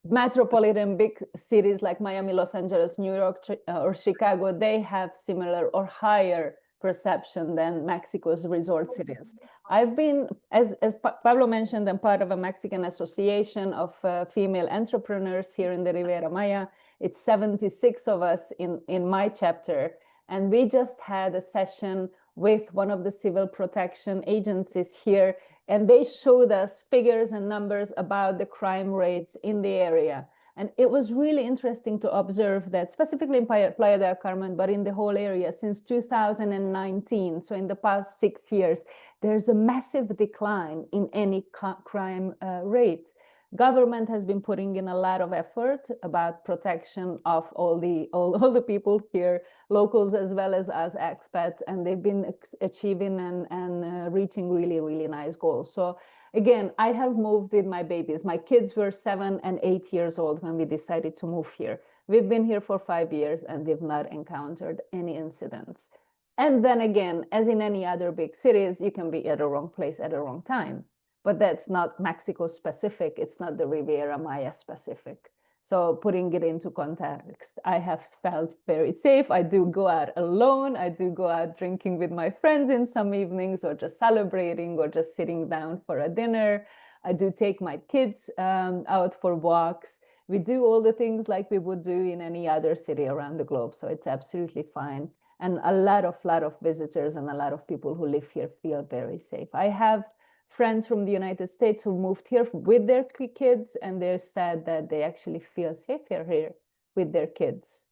A: Metropolitan big cities like Miami, Los Angeles, New York, or Chicago, they have similar or higher perception than Mexico's resort cities. I've been, as Pablo mentioned, I'm part of a Mexican association of female entrepreneurs here in the Riviera Maya. It's 76 of us in my chapter. And we just had a session with one of the civil protection agencies here, and they showed us figures and numbers about the crime rates in the area. And it was really interesting to observe that, specifically in Playa del Carmen, but in the whole area since 2019, so in the past 6 years, there's a massive decline in any crime rate. Government has been putting in a lot of effort about protection of all the people here, locals as well as expats, and they've been achieving and reaching really, really nice goals. So again, I have moved with my babies. My kids were 7 and 8 years old when we decided to move here. We've been here for 5 years and we've not encountered any incidents. And then again, as in any other big cities, you can be at the wrong place at the wrong time. But that's not Mexico specific. It's not the Riviera Maya specific. So putting it into context, I have felt very safe. I do go out alone. I do go out drinking with my friends in some evenings, or just celebrating, or just sitting down for a dinner. I do take my kids out for walks. We do all the things like we would do in any other city around the globe. So it's absolutely fine. And a lot of visitors and a lot of people who live here feel very safe. I have friends from the United States who moved here with their kids, and they said that they actually feel safer here with their kids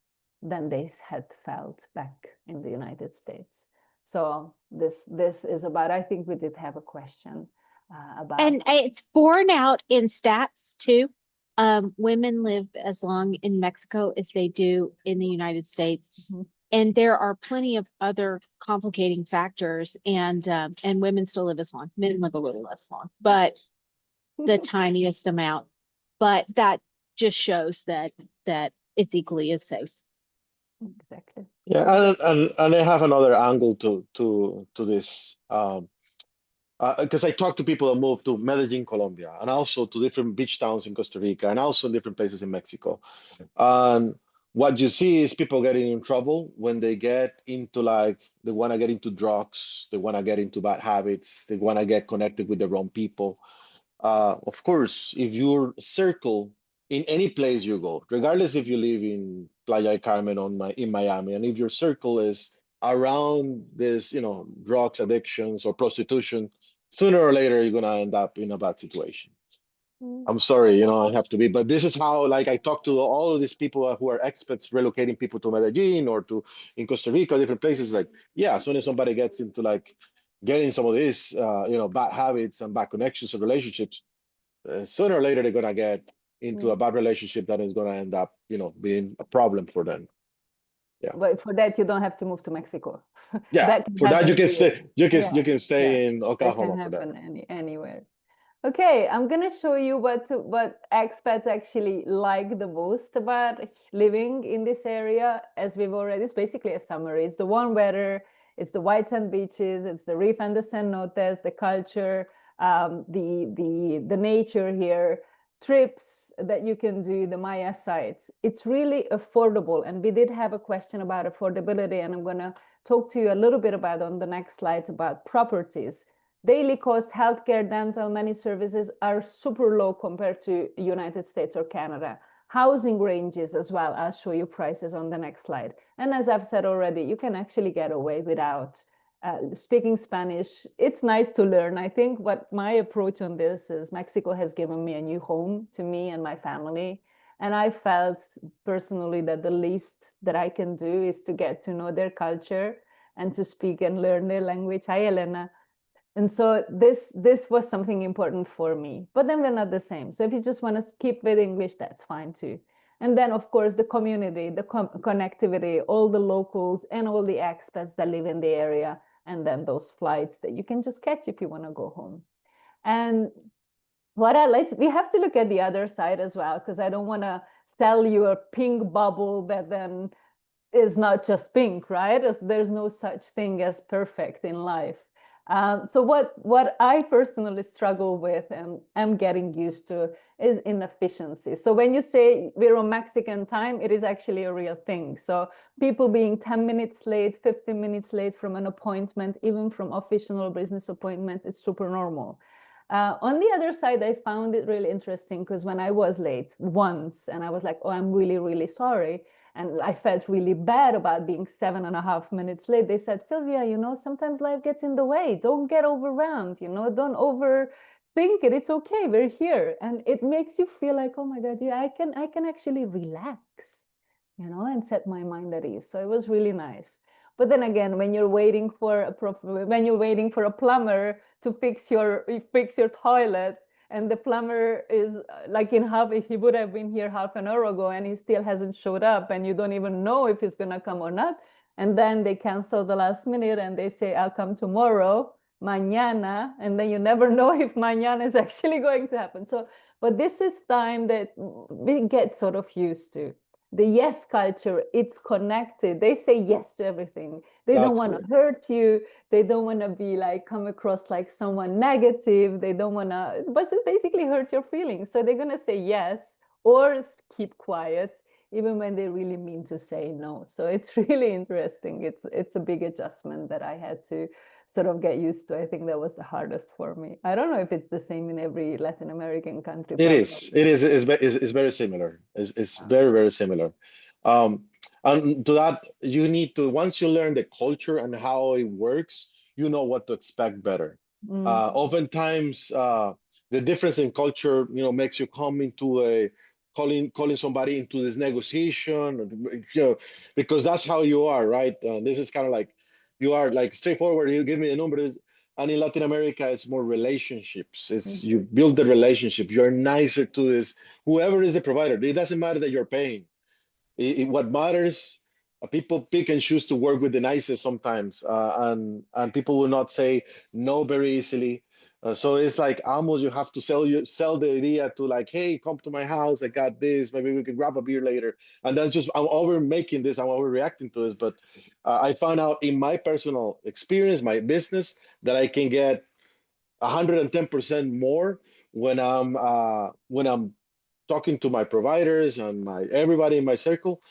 A: than they had felt back in the United States. So this is about, I think we did have a question about.
B: And it's borne out in stats too. Women live as long in Mexico as they do in the United States.
A: Mm-hmm.
B: And there are plenty of other complicating factors, and women still live as long. Men live a little less long, but the tiniest amount. But that just shows that it's equally as safe.
A: Exactly.
C: Yeah, and I have another angle to this. Because I talk to people that move to Medellin, Colombia, and also to different beach towns in Costa Rica, and also in different places in Mexico. And what you see is people getting in trouble when they get into, like, they want to get into drugs, they want to get into bad habits, they want to get connected with the wrong people. Of course, if your circle in any place you go, regardless if you live in Playa del Carmen in Miami, and if your circle is around this, drugs addictions or prostitution, sooner or later you're gonna end up in a bad situation. I'm sorry, I have to be, but this is how, like, I talk to all of these people who are experts relocating people to Medellin or to in Costa Rica, different places. Like, yeah, as soon as somebody gets into, like, getting some of these, bad habits and bad connections and relationships, sooner or later they're gonna get into a bad relationship that is gonna end up, being a problem for them. Yeah.
A: But for that, you don't have to move to Mexico.
C: Yeah.
A: That can
C: For that, you
A: happen
C: can
A: here.
C: stay. You
A: Yeah,
C: can stay in
A: that can
C: Oklahoma for that.
A: happen anywhere. Okay, I'm gonna show you what expats actually like the most about living in this area. As we've already, it's basically a summary. It's the warm weather, it's the white sand beaches, it's the reef and the cenotes, the culture, the nature here, trips that you can do, the Maya sites. It's really affordable, and we did have a question about affordability, and I'm gonna talk to you a little bit about on the next slides about properties. Daily cost, healthcare, dental, many services are super low compared to United States or Canada. housing ranges as well. I'll show you prices on the next slide. And as I've said already, you can actually get away without speaking Spanish. It's nice to learn. I think what my approach on this is Mexico has given me a new home to me and my family. And I felt personally that the least that I can do is to get to know their culture and to speak and learn their language. Hi, Elena. And so this was something important for me. But then we're not the same. So if you just want to keep with English, that's fine too. And then, of course, the community, the connectivity, all the locals and all the expats that live in the area, and then those flights that you can just catch if you want to go home. And we have to look at the other side as well, because I don't want to sell you a pink bubble that then is not just pink, right? There's no such thing as perfect in life. So what I personally struggle with and am getting used to is inefficiency. So when you say we're on Mexican time, it is actually a real thing. So people being 10 minutes late, 15 minutes late from an appointment, even from official or business appointment, it's super normal. On the other side, I found it really interesting because when I was late once and I was like, oh, I'm really, really sorry. And I felt really bad about being 7.5 minutes late. They said, Sylvia, sometimes life gets in the way. Don't get overwhelmed, don't overthink it. It's okay. We're here. And it makes you feel like, oh my God, yeah, I can actually relax, and set my mind at ease. So it was really nice. But then again, when you're waiting for a plumber to fix your toilet, and the plumber is like he would have been here half an hour ago and he still hasn't showed up, and you don't even know if he's going to come or not. And then they cancel the last minute and they say, I'll come tomorrow, mañana. And then you never know if mañana is actually going to happen. So, but this is time that we get sort of used to. The yes culture, it's connected. They say yes to everything. They don't want to hurt you. They don't want to be come across like someone negative. They don't want to, but it basically hurt your feelings. So they're going to say yes or keep quiet, even when they really mean to say no. So it's really interesting. It's a big adjustment that I had to sort of get used to. I think that was the hardest for me. I don't know if it's the same in every Latin American country.
C: It is. It is. It's very similar. It's very, very similar. And to that, you need to, once you learn the culture and how it works, you know what to expect better. Oftentimes, the difference in culture, makes you come into calling somebody into this negotiation, because that's how you are, right? This is kind of like you are like straightforward. You give me the numbers. And in Latin America, it's more relationships. It's you build the relationship. You're nicer to this, whoever is the provider. It doesn't matter that you're paying. What matters, people pick and choose to work with the nicest sometimes, and people will not say no very easily. So it's like almost you have to sell the idea to like, hey, come to my house. I got this. Maybe we can grab a beer later. And then just I'm over making this. I'm overreacting to this. But I found out in my personal experience, my business, that I can get 110% more when I'm talking to my providers and everybody in my circle,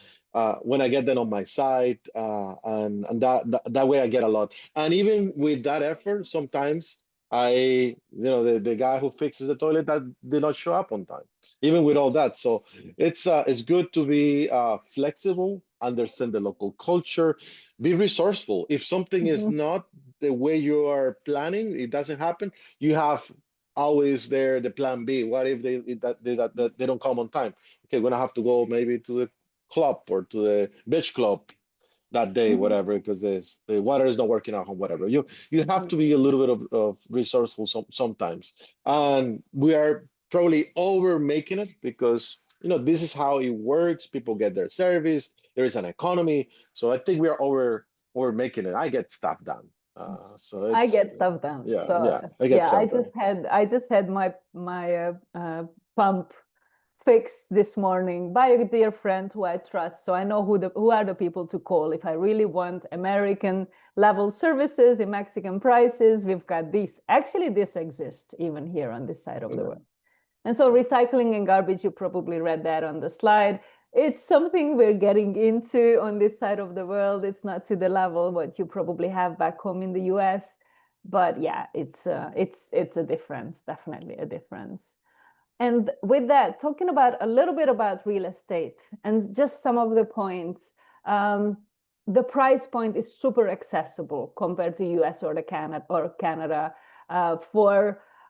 C: when I get them on my side, and that way I get a lot. And even with that effort, sometimes the guy who fixes the toilet that did not show up on time, even with all that. So it's good to be flexible, understand the local culture, be resourceful. If something is not the way you are planning, it doesn't happen, you have always there the plan B. What if they don't come on time? Okay, we're gonna have to go maybe to the club or to the beach club that day, whatever, because the water is not working out or whatever. You have to be a little bit of resourceful sometimes, and we are probably over making it because this is how it works. People get their service. There is an economy, so I think we are over making it. I get stuff done. So
A: I get stuff done.
C: Yeah,
A: So
C: yeah, I get stuff
A: done. I just had my pump fixed this morning by a dear friend who I trust. So I know who are the people to call if I really want American level services in Mexican prices. We've got this. Actually, this exists even here on this side of the world. And so recycling and garbage, you probably read that on the slide. It's something we're getting into on this side of the world. It's not to the level what you probably have back home in the US, but yeah, it's a difference, definitely a difference. And with that, talking about a little bit about real estate and just some of the points, the price point is super accessible compared to US or Canada.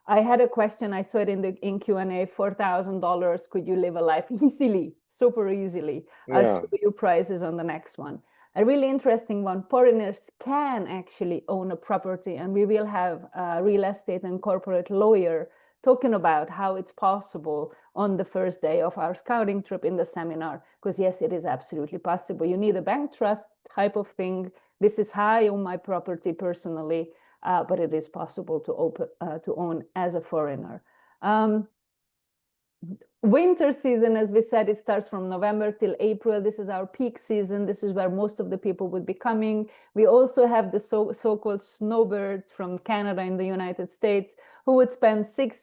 A: I had a question, I saw it in Q&A, $4,000, could you live a life easily, super easily? I'll
C: Yeah.
A: show you prices on the next one. A really interesting one, foreigners can actually own a property, and we will have a real estate and corporate lawyer talking about how it's possible on the first day of our scouting trip in the seminar, because yes, it is absolutely possible. You need a bank trust type of thing. This is how I own my property personally, but it is possible to own as a foreigner. Winter season, as we said, it starts from November till April. This is our peak season. This is where most of the people would be coming. We also have the so-called snowbirds from Canada and the United States who would spend 6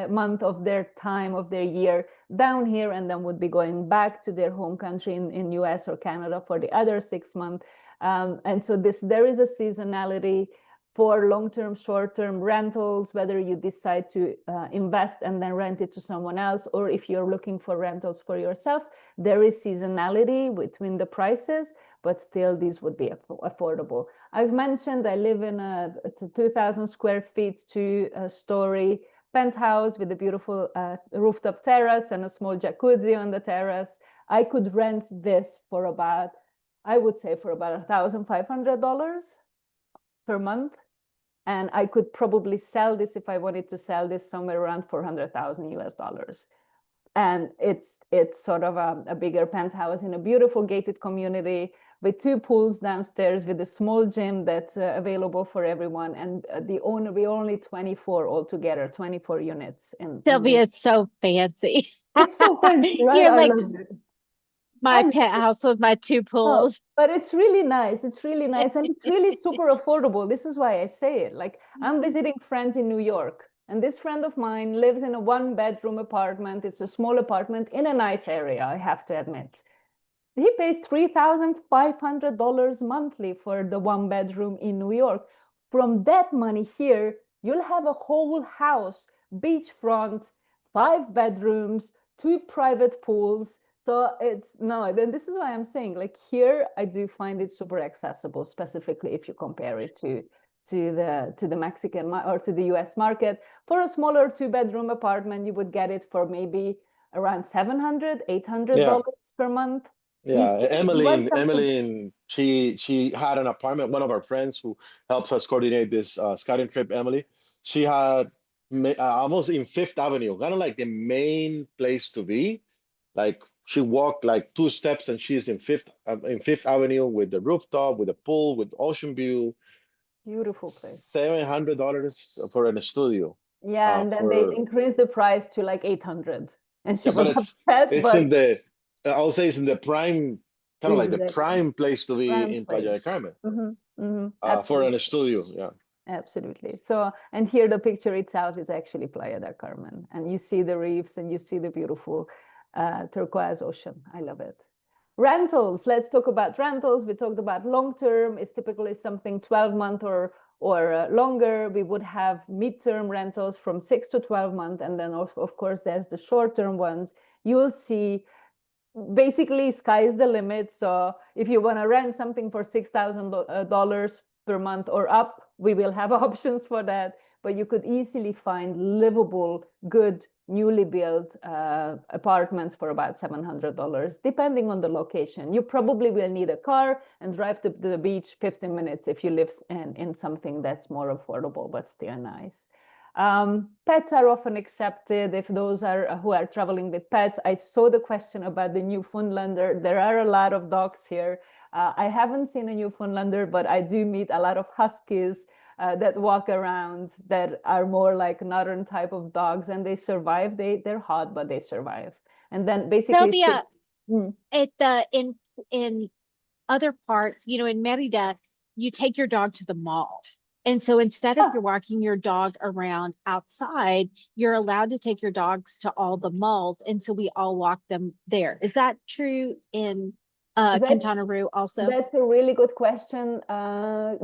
A: months of their time of their year down here and then would be going back to their home country in US or Canada for the other 6 months. And so there is a seasonality for long-term, short-term rentals, whether you decide to invest and then rent it to someone else, or if you're looking for rentals for yourself, there is seasonality between the prices, but still these would be affordable. I've mentioned I live in it's a 2,000 square feet, 2-story penthouse with a beautiful rooftop terrace and a small jacuzzi on the terrace. I could rent this for about, I would say for about $1,500 per month. And I could probably sell this if I wanted to sell this somewhere around 400,000 US dollars. And it's sort of a bigger penthouse in a beautiful gated community with 2 pools downstairs with a small gym that's available for everyone. And we're only 24 altogether, 24 units.
B: Sylvia, it's so fancy.
A: It's so fancy, right?
B: You're
A: I
B: like
A: love it.
B: my penthouse with my 2 pools.
A: But it's really nice. It's really nice. And it's really super affordable. This is why I say it. Like, I'm visiting friends in New York, and this friend of mine lives in a 1-bedroom apartment. It's a small apartment in a nice area, I have to admit. He pays $3,500 monthly for the 1-bedroom in New York. From that money here, you'll have a whole house, beachfront, 5 bedrooms, 2 private pools. So then this is why I'm saying, like, here I do find it super accessible, specifically if you compare it to the Mexican or to the US market. For a smaller 2-bedroom apartment, you would get it for maybe around $700, $800 per month.
C: Yeah, Emily, she had an apartment. One of our friends who helps us coordinate this scouting trip, Emily, she had almost in Fifth Avenue, kind of like the main place to be. Like she walked like 2 steps and she's in Fifth Avenue with the rooftop, with the pool, with ocean view.
A: Beautiful place.
C: $700 for a studio.
A: Yeah, and then they increased the price to like 800, and she was upset.
C: It's in the, I'll say it's in the prime, kind of like the
A: Exactly.
C: prime place to be
A: Prime
C: in
A: place.
C: Playa del Carmen. For
A: Absolutely.
C: a studio, yeah.
A: Absolutely. So, and here the picture itself is actually Playa del Carmen, and you see the reefs and you see the beautiful turquoise ocean. I love it. Rentals. Let's talk about rentals. We talked about long term. It's typically something 12 months or longer. We would have midterm rentals from 6 to 12 months, and then of course there's the short term ones. You'll see basically sky's the limit. So if you want to rent something for $6,000 per month or up, we will have options for that. But you could easily find livable, good, newly built apartments for about $700, depending on the location. You probably will need a car and drive to the beach 15 minutes if you live in something that's more affordable, but still nice. Pets are often accepted if those are who are traveling with pets. I saw the question about the Newfoundlander. There are a lot of dogs here. I haven't seen a Newfoundlander, but I do meet a lot of huskies that walk around that are more like northern type of dogs, and they survive. They're hot, but they survive. And then basically,
B: Sylvia, in other parts, you know, in Merida, you take your dog to the mall. And so instead of you're walking your dog around outside, you're allowed to take your dogs to all the malls. And so we all walk them there. Is that true in Quintana Roo also?
A: That's a really good question,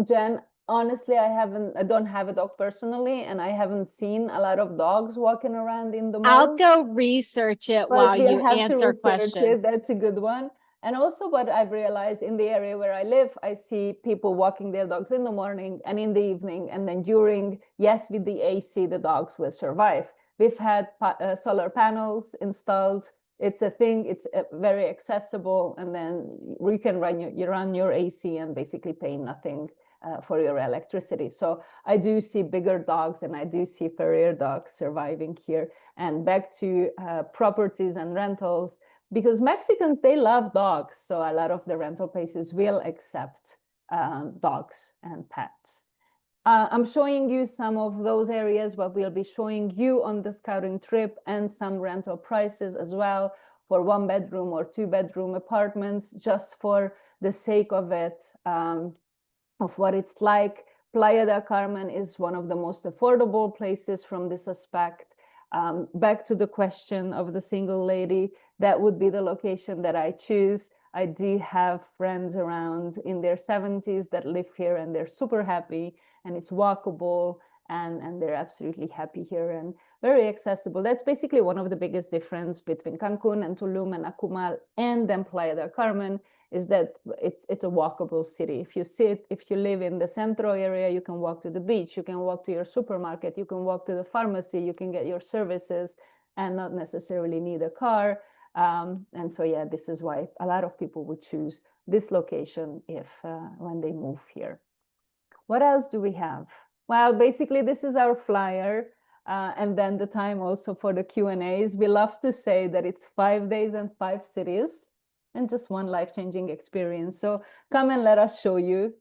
A: Jen. Honestly, I don't have a dog personally, and I haven't seen a lot of dogs walking around in the
B: I'll
A: malls.
B: go research it
A: But
B: while
A: we'll
B: you
A: have to
B: answer
A: research it.
B: questions.
A: That's a good one. And also, what I've realized in the area where I live, I see people walking their dogs in the morning and in the evening. And then during, yes, with the AC, the dogs will survive. We've had solar panels installed. It's a thing, it's very accessible. And then you can run your AC and basically pay nothing for your electricity. So I do see bigger dogs and I do see furrier dogs surviving here. And back to properties and rentals, because Mexicans, they love dogs. So a lot of the rental places will accept dogs and pets. I'm showing you some of those areas, but we'll be showing you on the scouting trip and some rental prices as well for 1-bedroom or 2-bedroom apartments, just for the sake of it, of what it's like. Playa del Carmen is one of the most affordable places from this aspect. Back to the question of the single lady, that would be the location that I choose. I do have friends around in their 70s that live here and they're super happy, and it's walkable, and they're absolutely happy here and very accessible. That's basically one of the biggest difference between Cancun and Tulum and Akumal and then Playa del Carmen, is that it's a walkable city. If you live in the centro area, you can walk to the beach, you can walk to your supermarket, you can walk to the pharmacy, you can get your services and not necessarily need a car. And so, yeah, this is why a lot of people would choose this location when they move here. What else do we have? Well, basically, this is our flyer. And then the time also for the Q&As. We love to say that it's 5 days and 5 cities and just one life-changing experience. So come and let us show you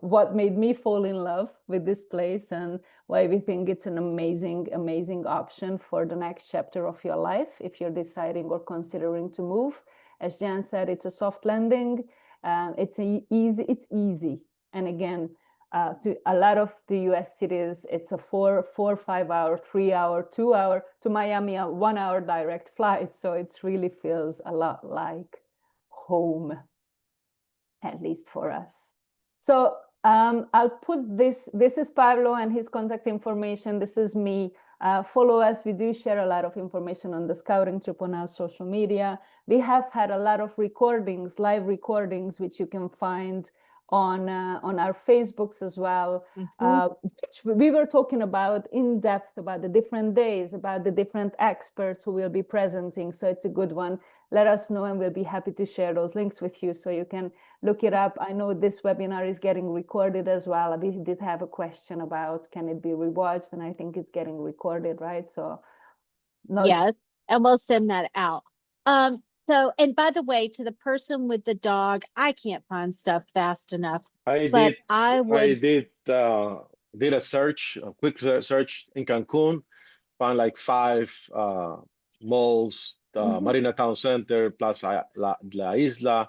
A: what made me fall in love with this place and why we think it's an amazing, amazing option for the next chapter of your life if you're deciding or considering to move. As Jan said, it's a soft landing. It's easy. And again, to a lot of the US cities, it's a 4, 5 hour, 3 hour, 2 hour, to Miami, a 1 hour direct flight. So it really feels a lot like home, at least for us. So I'll put this is Pablo and his contact information. This is me. Follow us. We do share a lot of information on the scouting trip on our social media. We have had a lot of recordings, live recordings, which you can find on our Facebooks as well. Which we were talking about in depth about the different days, about the different experts who will be presenting. So it's a good one. Let us know and we'll be happy to share those links with you so you can look it up. I know this webinar is getting recorded as well. We did have a question about can it be rewatched, and I think it's getting recorded, right? So
B: yes, and we'll send that out. So, and by the way, to the person with the dog, I can't find stuff fast enough, but I
C: did a search, a quick search in Cancun, found like 5 malls, Marina Town Center, Plaza La Isla,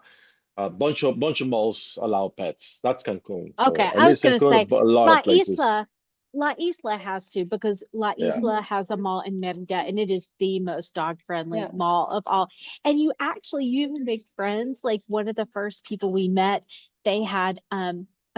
C: a bunch of malls allow pets. That's Cancun.
B: okay.
C: So, and
B: I was
C: it's
B: going to
C: included
B: say
C: a lot of places.
B: La Isla has to, because La
C: Yeah.
B: Isla has a mall in Merida and it is the most dog friendly
A: Yeah.
B: mall of all. And you even make friends. Like one of the first people we met, they had a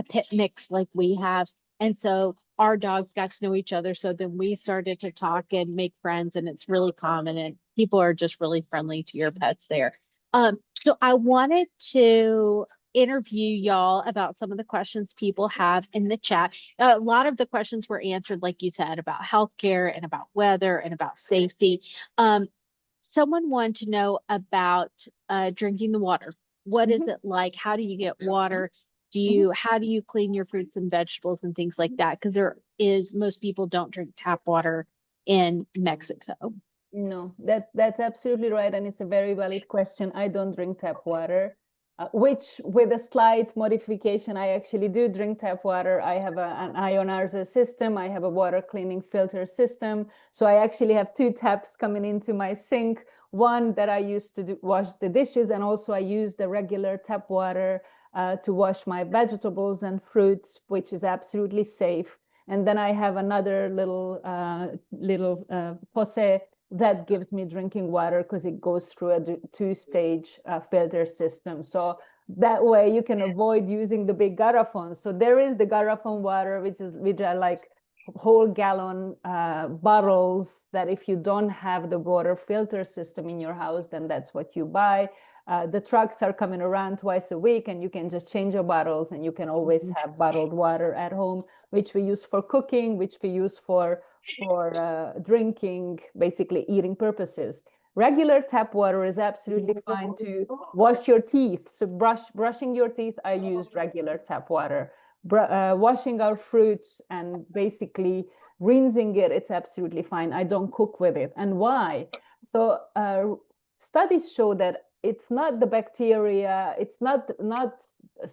B: pit mix like we have. And so our dogs got to know each other. So then we started to talk and make friends, and it's really common, and people are just really friendly to your pets there. So I wanted to interview y'all about some of the questions people have in the chat. A lot of the questions were answered, like you said, about healthcare and about weather and about safety. Someone wanted to know about drinking the water. What is it like? How do you get water? How do you clean your fruits and vegetables and things like that? Because most people don't drink tap water in Mexico.
A: No, that's absolutely right. And it's a very valid question. I don't drink tap water, which with a slight modification, I actually do drink tap water. I have an ionizer system. I have a water cleaning filter system. So I actually have 2 taps coming into my sink. One that I use to wash the dishes, and also I use the regular tap water to wash my vegetables and fruits, which is absolutely safe. And then I have another little posse that gives me drinking water because it goes through a 2-stage filter system. So that way you can avoid using the big garrafons. So there is the garrafon water, which are like whole gallon bottles that if you don't have the water filter system in your house, then that's what you buy. The trucks are coming around twice a week, and you can just change your bottles, and you can always have bottled water at home, which we use for cooking, which we use for drinking, basically eating purposes. Regular tap water is absolutely fine to wash your teeth. So brushing your teeth, I used regular tap water. Washing our fruits and basically rinsing it, it's absolutely fine. I don't cook with it. And why? So studies show that it's not the bacteria, it's not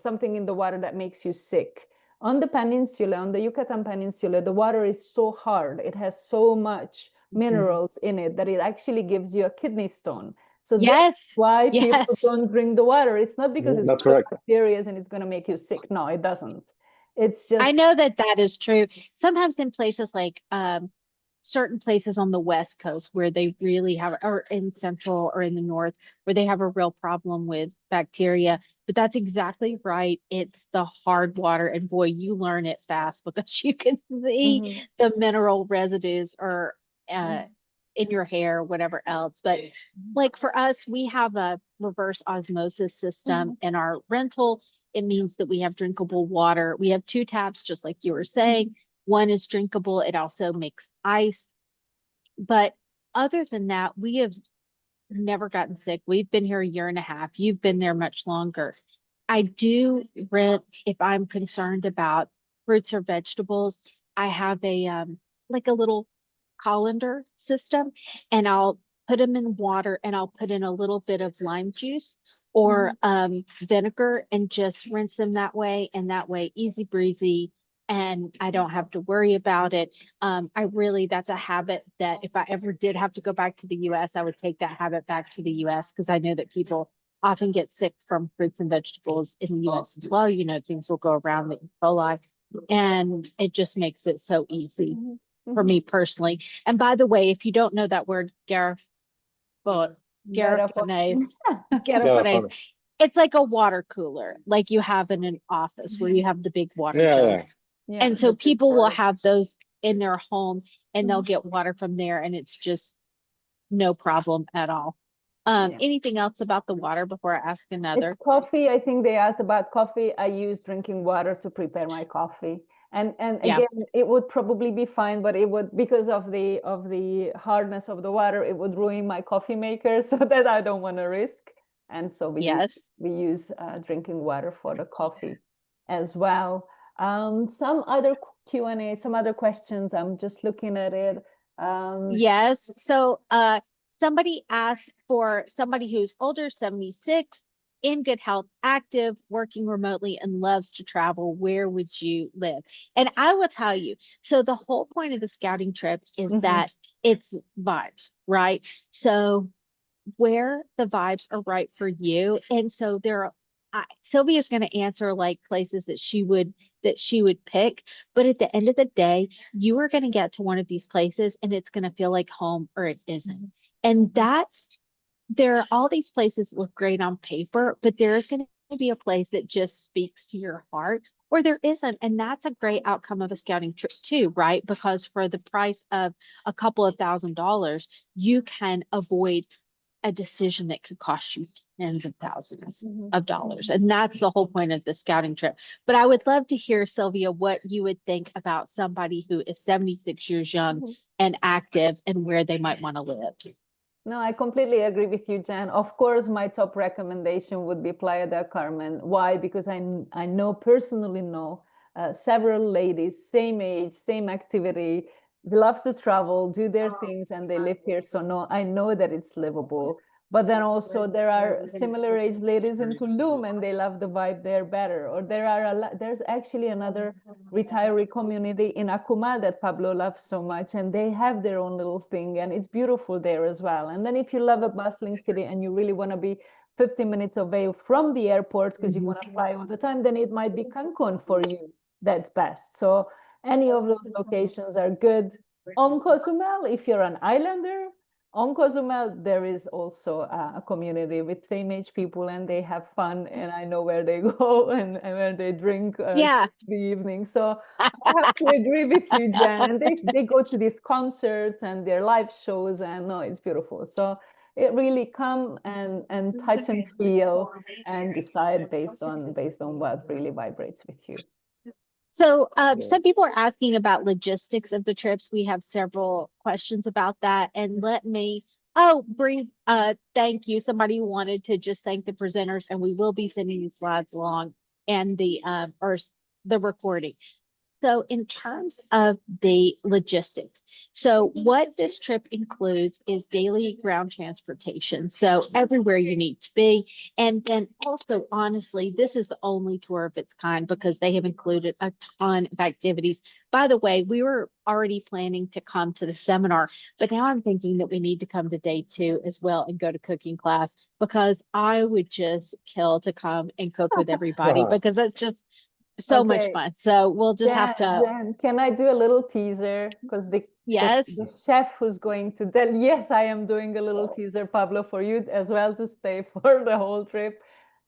A: something in the water that makes you sick. On the peninsula, on the Yucatan Peninsula, the water is so hard. It has so much minerals in it that it actually gives you a kidney stone. So that's why people don't drink the water. It's not because it's full of bacteria and it's going to make you sick. No, it doesn't. It's just,
B: I know that is true. Sometimes in places like certain places on the West Coast where they really have, or in Central or in the North, where they have a real problem with bacteria. But that's exactly right. It's the hard water. And boy, you learn it fast because you can see the mineral residues or in your hair, whatever else. But like for us, we have a reverse osmosis system in our rental. It means that we have drinkable water. We have 2 taps, just like you were saying. One is drinkable. It also makes ice. But other than that, we have never gotten sick. We've been here a year and a half. You've been there much longer. I do rinse if I'm concerned about fruits or vegetables. I have a like a little colander system, and I'll put them in water, and I'll put in a little bit of lime juice or vinegar and just rinse them that way. And that way, easy breezy. And I don't have to worry about it. That's a habit that if I ever did have to go back to the US, I would take that habit back to the US, because I know that people often get sick from fruits and vegetables in the US as well. You know, things will go around the E. coli, and it just makes it so easy for me personally. And by the way, if you don't know that word, garrafones, it's like a water cooler, like you have in an office where you have the big water jugs. And so people will have those in their home, and they'll get water from there, and it's just no problem at all. Anything else about the water before I ask another?
A: It's coffee. I think they asked about coffee. I use drinking water to prepare my coffee. And again, it would probably be fine, but it would, because of the hardness of the water, it would ruin my coffee maker, so that I don't want to risk. And so we use drinking water for the coffee as well. Some other Q&A, some other questions. I'm just looking at it.
B: Yes. So somebody asked for somebody who's older, 76, in good health, active, working remotely, and loves to travel. Where would you live? And I will tell you, so the whole point of the scouting trip is that it's vibes, right? So where the vibes are right for you. And so Sylvia's going to answer like places that she would pick, but at the end of the day, you are going to get to one of these places and it's going to feel like home, or it isn't. And there are all these places that look great on paper, but there's going to be a place that just speaks to your heart, or there isn't. And that's a great outcome of a scouting trip too, right? Because for the price of a couple of $1,000s, you can avoid a decision that could cost you tens of thousands of dollars. And that's the whole point of the scouting trip. But I would love to hear, Sylvia, what you would think about somebody who is 76 years young and active, and where they might want to live.
A: No, I completely agree with you, Jan. Of course, my top recommendation would be Playa del Carmen. Why? Because I personally know several ladies, same age, same activity, they love to travel, do their things, and they live here. So no, I know that it's livable. But then also there are similar age ladies in Tulum, and they love the vibe there better. Or there's actually another retiree community in Akumal that Pablo loves so much, and they have their own little thing, and it's beautiful there as well. And then if you love a bustling city and you really want to be 50 minutes away from the airport because you want to fly all the time, then it might be Cancun for you. That's best. So any of those locations are good. On Cozumel, if you're an islander, On Cozumel, there is also a community with same age people, and they have fun, and I know where they go and where they drink
B: Yeah.
A: the evening. So I have to agree with you, Jan. They go to these concerts and their live shows, and no, it's beautiful. So it really come and touch and feel and decide based on what really vibrates with you.
B: So
A: Yeah.
B: some people are asking about logistics of the trips. We have several questions about that. And let me, thank you. Somebody wanted to just thank the presenters, and we will be sending these slides along and the recording. So in terms of the logistics, so what this trip includes is daily ground transportation. So everywhere you need to be. And then also, honestly, this is the only tour of its kind because they have included a ton of activities. By the way, we were already planning to come to the seminar, but now I'm thinking that we need to come to day 2 as well and go to cooking class because I would just kill to come and cook with everybody because that's just so much fun. So we'll just have to.
A: Jan, can I do a little teaser? Because
B: Yes.
A: the chef who's going to tell, yes, I am doing a little teaser, Pablo, for you as well to stay for the whole trip.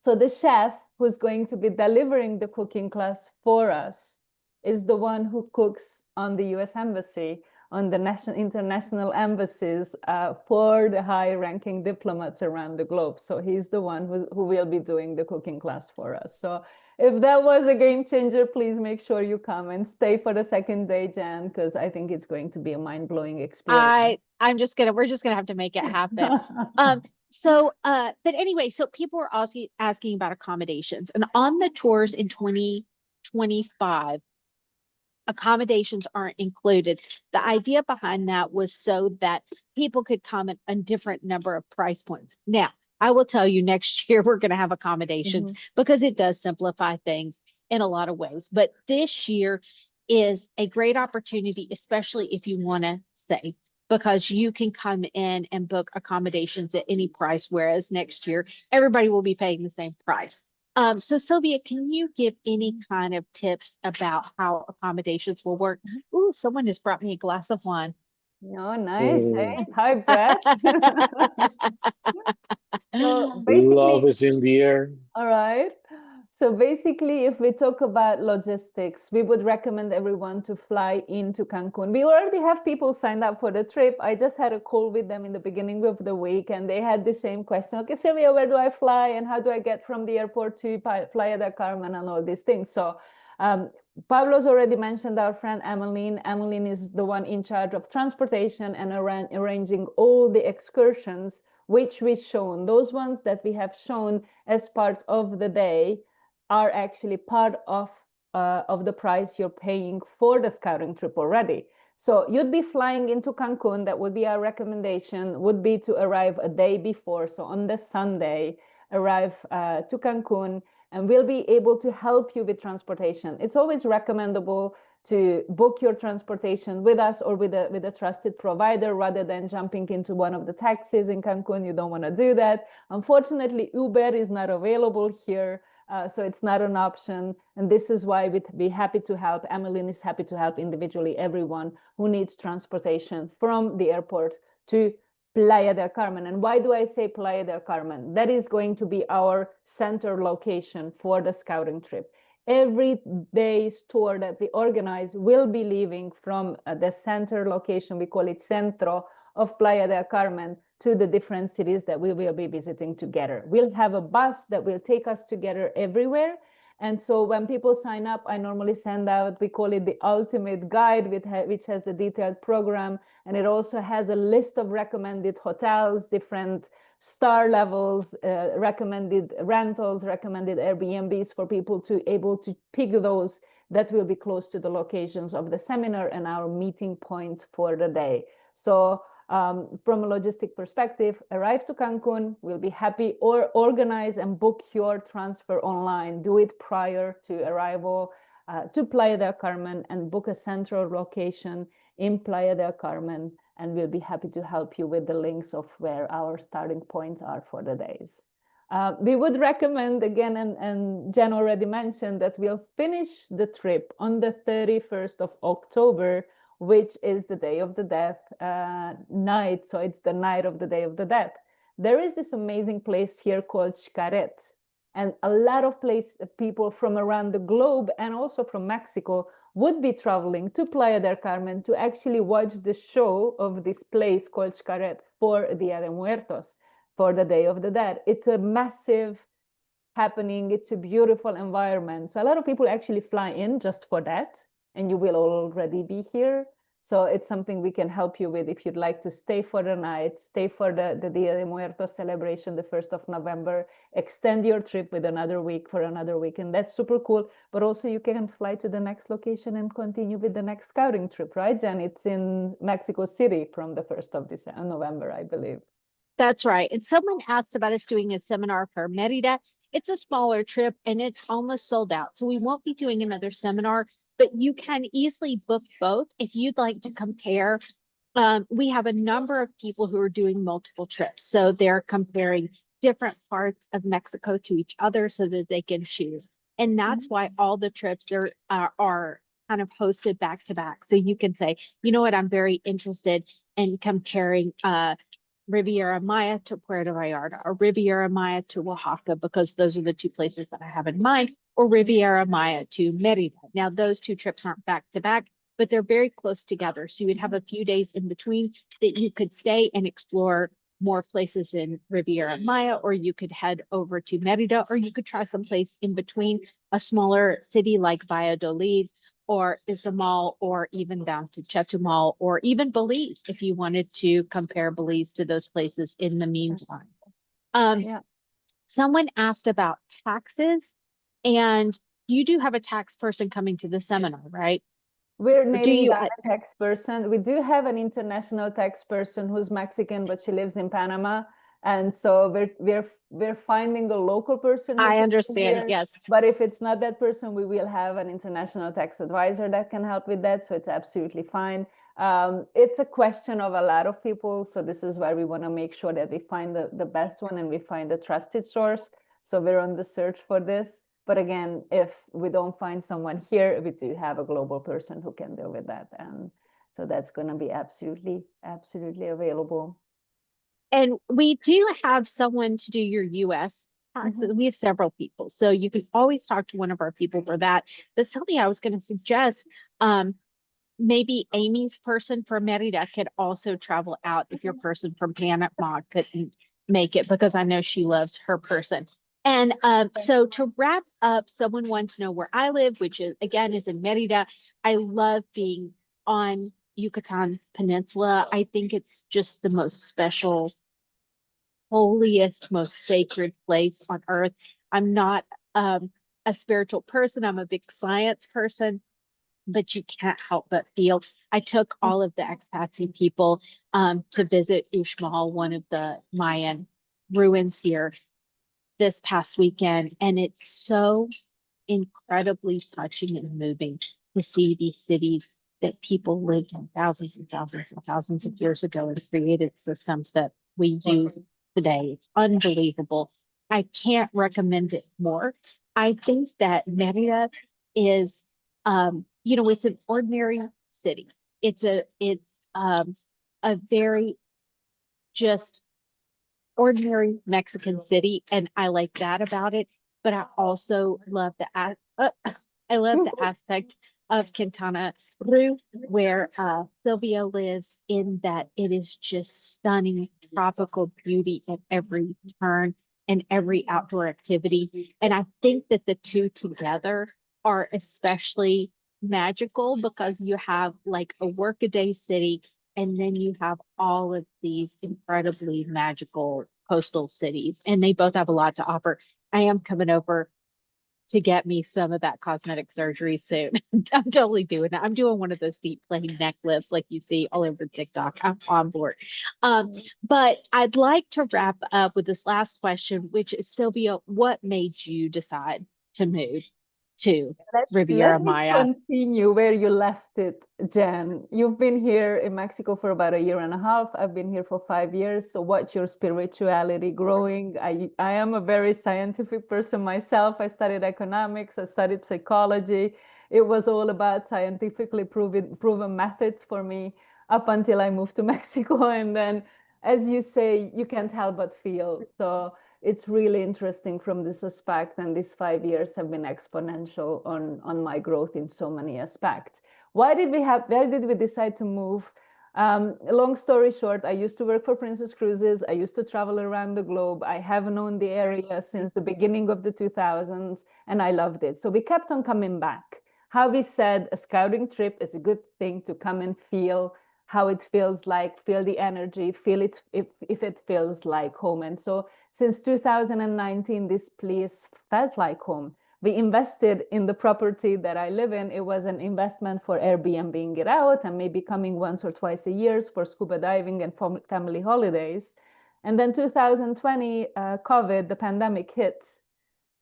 A: So the chef who's going to be delivering the cooking class for us is the one who cooks on the US Embassy, on the international embassies for the high-ranking diplomats around the globe. So he's the one who will be doing the cooking class for us. So if that was a game changer, please make sure you come and stay for the second day, Jan, because I think it's going to be a mind-blowing experience.
B: We're just gonna have to make it happen. But anyway, so people are also asking about accommodations, and on the tours in 2025, accommodations aren't included. The idea behind that was so that people could come at a different number of price points. Now, I will tell you next year we're going to have accommodations because it does simplify things in a lot of ways. But this year is a great opportunity, especially if you want to save, because you can come in and book accommodations at any price, whereas next year everybody will be paying the same price. So Sylvia, can you give any kind of tips about how accommodations will work? Ooh, someone just brought me a glass of wine.
A: Oh, nice. Hey, hi, Brett. So
C: Love is in the air.
A: all right. So basically, if we talk about logistics, we would recommend everyone to fly into Cancun. We already have people signed up for the trip. I just had a call with them in the beginning of the week, and they had the same question. Okay, Sylvia, where do I fly? And how do I get from the airport to Playa del Carmen and all these things? So Pablo's already mentioned our friend Emmeline. Emmeline is the one in charge of transportation and arranging all the excursions, which we've shown. Those ones that we have shown as part of the day are actually part of the price you're paying for the scouting trip already. So you'd be flying into Cancun. That would be our recommendation, would be to arrive a day before. So on the Sunday, arrive to Cancun, and we'll be able to help you with transportation. It's always recommendable to book your transportation with us or with a trusted provider rather than jumping into one of the taxis in Cancun. You don't want to do that. Unfortunately, Uber is not available here. So it's not an option. And this is why we'd be happy to help. Emmeline is happy to help individually everyone who needs transportation from the airport to Playa del Carmen. And why do I say Playa del Carmen? That is going to be our center location for the scouting trip. Every day's tour that we organize will be leaving from the center location, we call it Centro, of Playa del Carmen, to the different cities that we will be visiting together. We'll have a bus that will take us together everywhere. And so when people sign up, I normally send out, we call it the ultimate guide, which has the detailed program. And it also has a list of recommended hotels, different star levels, recommended rentals, recommended Airbnbs for people to able to pick those that will be close to the locations of the seminar and our meeting points for the day. So from a logistic perspective, arrive to Cancun, we'll be happy, or organize and book your transfer online. Do it prior to arrival to Playa del Carmen and book a central location in Playa del Carmen, and we'll be happy to help you with the links of where our starting points are for the days. We would recommend, again, and Jen already mentioned, that we'll finish the trip on the 31st of October which is the Day of the Death night. So it's the night of the Day of the Death. There is this amazing place here called Xcaret. And a lot of people from around the globe and also from Mexico would be traveling to Playa del Carmen to actually watch the show of this place called Xcaret for Dia de Muertos, for the Day of the Dead. It's a massive happening. It's a beautiful environment. So a lot of people actually fly in just for that, and you will already be here. So it's something we can help you with if you'd like to stay for the night, stay for the Dia de Muertos celebration, the 1st of November, extend your trip with another week for another week. And that's super cool. But also you can fly to the next location and continue with the next scouting trip, right, Jen? It's in Mexico City from the 1st of November, I believe.
B: That's right. And someone asked about us doing a seminar for Merida. It's a smaller trip and it's almost sold out. So we won't be doing another seminar, but you can easily book both if you'd like to compare. We have a number of people who are doing multiple trips. So they're comparing different parts of Mexico to each other so that they can choose. And that's why all the trips are kind of hosted back to back. So you can say, you know what, I'm very interested in comparing Riviera Maya to Puerto Vallarta, or Riviera Maya to Oaxaca, because those are the two places that I have in mind, or Riviera Maya to Merida. Now, those two trips aren't back to back, but they're very close together. So you would have a few days in between that you could stay and explore more places in Riviera Maya, or you could head over to Merida, or you could try someplace in between, a smaller city like Valladolid, or Izamal, or even down to Chetumal, or even Belize, if you wanted to compare Belize to those places in the meantime. Someone asked about taxes, and you do have a tax person coming to the seminar, right?
A: We're nailing down a tax person. We do have an international tax person who's Mexican, but she lives in Panama. And so we're finding a local person.
B: I understand, yes.
A: But if it's not that person, we will have an international tax advisor that can help with that. So it's absolutely fine. It's a question of a lot of people. So this is why we want to make sure that we find the best one and we find a trusted source. So we're on the search for this. But again, if we don't find someone here, we do have a global person who can deal with that. And so that's going to be absolutely available.
B: And we do have someone to do your US taxes. We have several people. So you can always talk to one of our people for that. But Sylvia, I was going to suggest maybe Amy's person from Merida could also travel out if your person from Panama couldn't make it, because I know she loves her person. And so to wrap up, someone wants to know where I live, which is, again, is in Merida. I love being on Yucatan Peninsula. I think it's just the most special, holiest, most sacred place on earth. I'm not a spiritual person. I'm a big science person, but you can't help but feel. I took all of the expatsy people to visit Uxmal, one of the Mayan ruins here, this past weekend, and it's so incredibly touching and moving to see these cities that people lived in thousands and thousands and thousands of years ago and created systems that we use today. It's unbelievable. I can't recommend it more. I think that Merida is, it's an ordinary city. It's a very just ordinary Mexican city, and I like that about it. But I also love the aspect of Quintana Roo, where Sylvia lives, in that it is just stunning tropical beauty at every turn and every outdoor activity. And I think that the two together are especially magical, because you have like a workaday city, and then you have all of these incredibly magical coastal cities, and they both have a lot to offer. I am coming over to get me some of that cosmetic surgery soon. I'm totally doing that. I'm doing one of those deep plane neck lifts like you see all over TikTok. I'm on board. But I'd like to wrap up with this last question, which is, Sylvia, what made you decide to move to Riviera Maya?
A: Let me continue where you left it, Jen. You've been here in Mexico for about a year and a half. I've been here for 5 years. So what's your spirituality growing? I am a very scientific person myself. I studied economics, I studied psychology. it was all about scientifically proven methods for me up until I moved to Mexico. And then, as you say, you can't help but feel. So it's really interesting from this aspect. And these 5 years have been exponential on my growth in so many aspects. Why did we decide to move? Long story short, I used to work for Princess Cruises. I used to travel around the globe. I have known the area since the beginning of the 2000s, and I loved it. So we kept on coming back. How we said a scouting trip is a good thing to come and feel how it feels like, feel the energy, feel it if it feels like home. And so since 2019, this place felt like home. We invested in the property that I live in. It was an investment for Airbnb-ing it out and maybe coming once or twice a year for scuba diving and family holidays. And then 2020, COVID, the pandemic hit.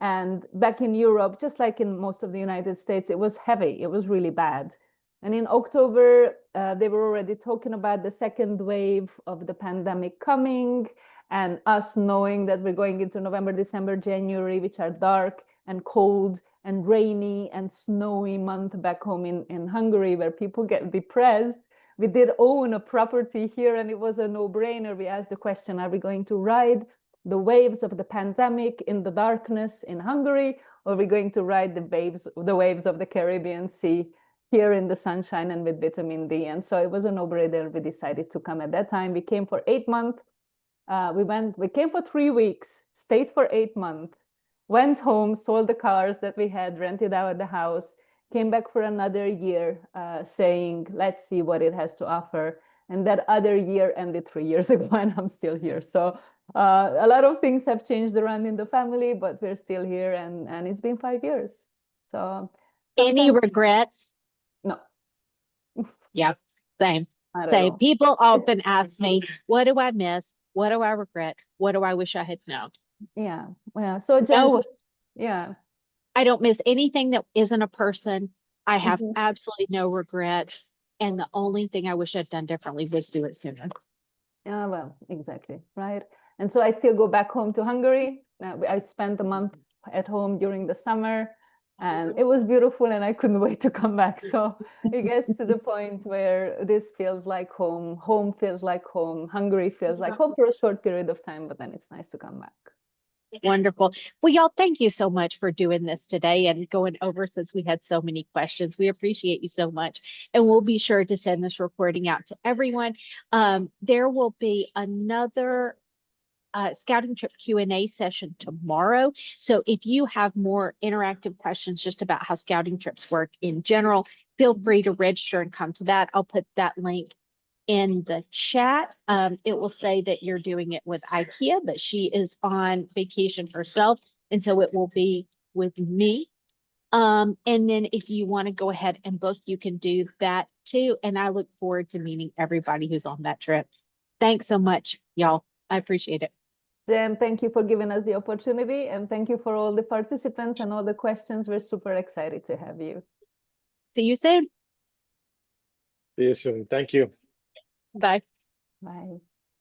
A: And back in Europe, just like in most of the United States, it was heavy. It was really bad. And in October, they were already talking about the second wave of the pandemic coming, and us knowing that we're going into November, December, January, which are dark and cold and rainy and snowy month back home in Hungary, where people get depressed. We did own a property here, and it was a no-brainer. We asked the question, are we going to ride the waves of the pandemic in the darkness in Hungary, or are we going to ride the waves of the Caribbean Sea here in the sunshine and with vitamin D? And so it was a no-brainer. We decided to come at that time. We came for 8 months. We came for 3 weeks, stayed for 8 months, went home, sold the cars that we had, rented out the house, came back for another year, saying, let's see what it has to offer. And that other year ended 3 years ago, and I'm still here. So a lot of things have changed around in the family, but we're still here, and it's been 5 years. So
B: Any regrets?
A: No.
B: Yeah, same.
A: Not at
B: Same.
A: all.
B: People often ask me, what do I miss? What do I regret? What do I wish I had known?
A: Yeah. Well, so Jen,
B: No,
A: yeah.
B: I don't miss anything that isn't a person. I have
A: Mhm.
B: absolutely no regret. And the only thing I wish I'd done differently was do it sooner.
A: Yeah, well, exactly, right? And so I still go back home to Hungary. I spent a month at home during the summer, and it was beautiful, and I couldn't wait to come back. So it gets to the point where this feels like home, home feels like home, Hungary feels like home for a short period of time, but then it's nice to come back.
B: Wonderful. Well, y'all, thank you so much for doing this today and going over, since we had so many questions. We appreciate you so much. And we'll be sure to send this recording out to everyone. There will be another scouting trip Q&A session tomorrow. So if you have more interactive questions just about how scouting trips work in general, feel free to register and come to that. I'll put that link in the chat. It will say that you're doing it with IKEA, but she is on vacation herself, and so it will be with me. And then if you want to go ahead and book, you can do that too. And I look forward to meeting everybody who's on that trip. Thanks so much, y'all. I appreciate it.
A: Jen, thank you for giving us the opportunity, and thank you for all the participants and all the questions. We're super excited to have you.
B: See you soon.
C: See you soon. Thank you.
B: Bye.
A: Bye.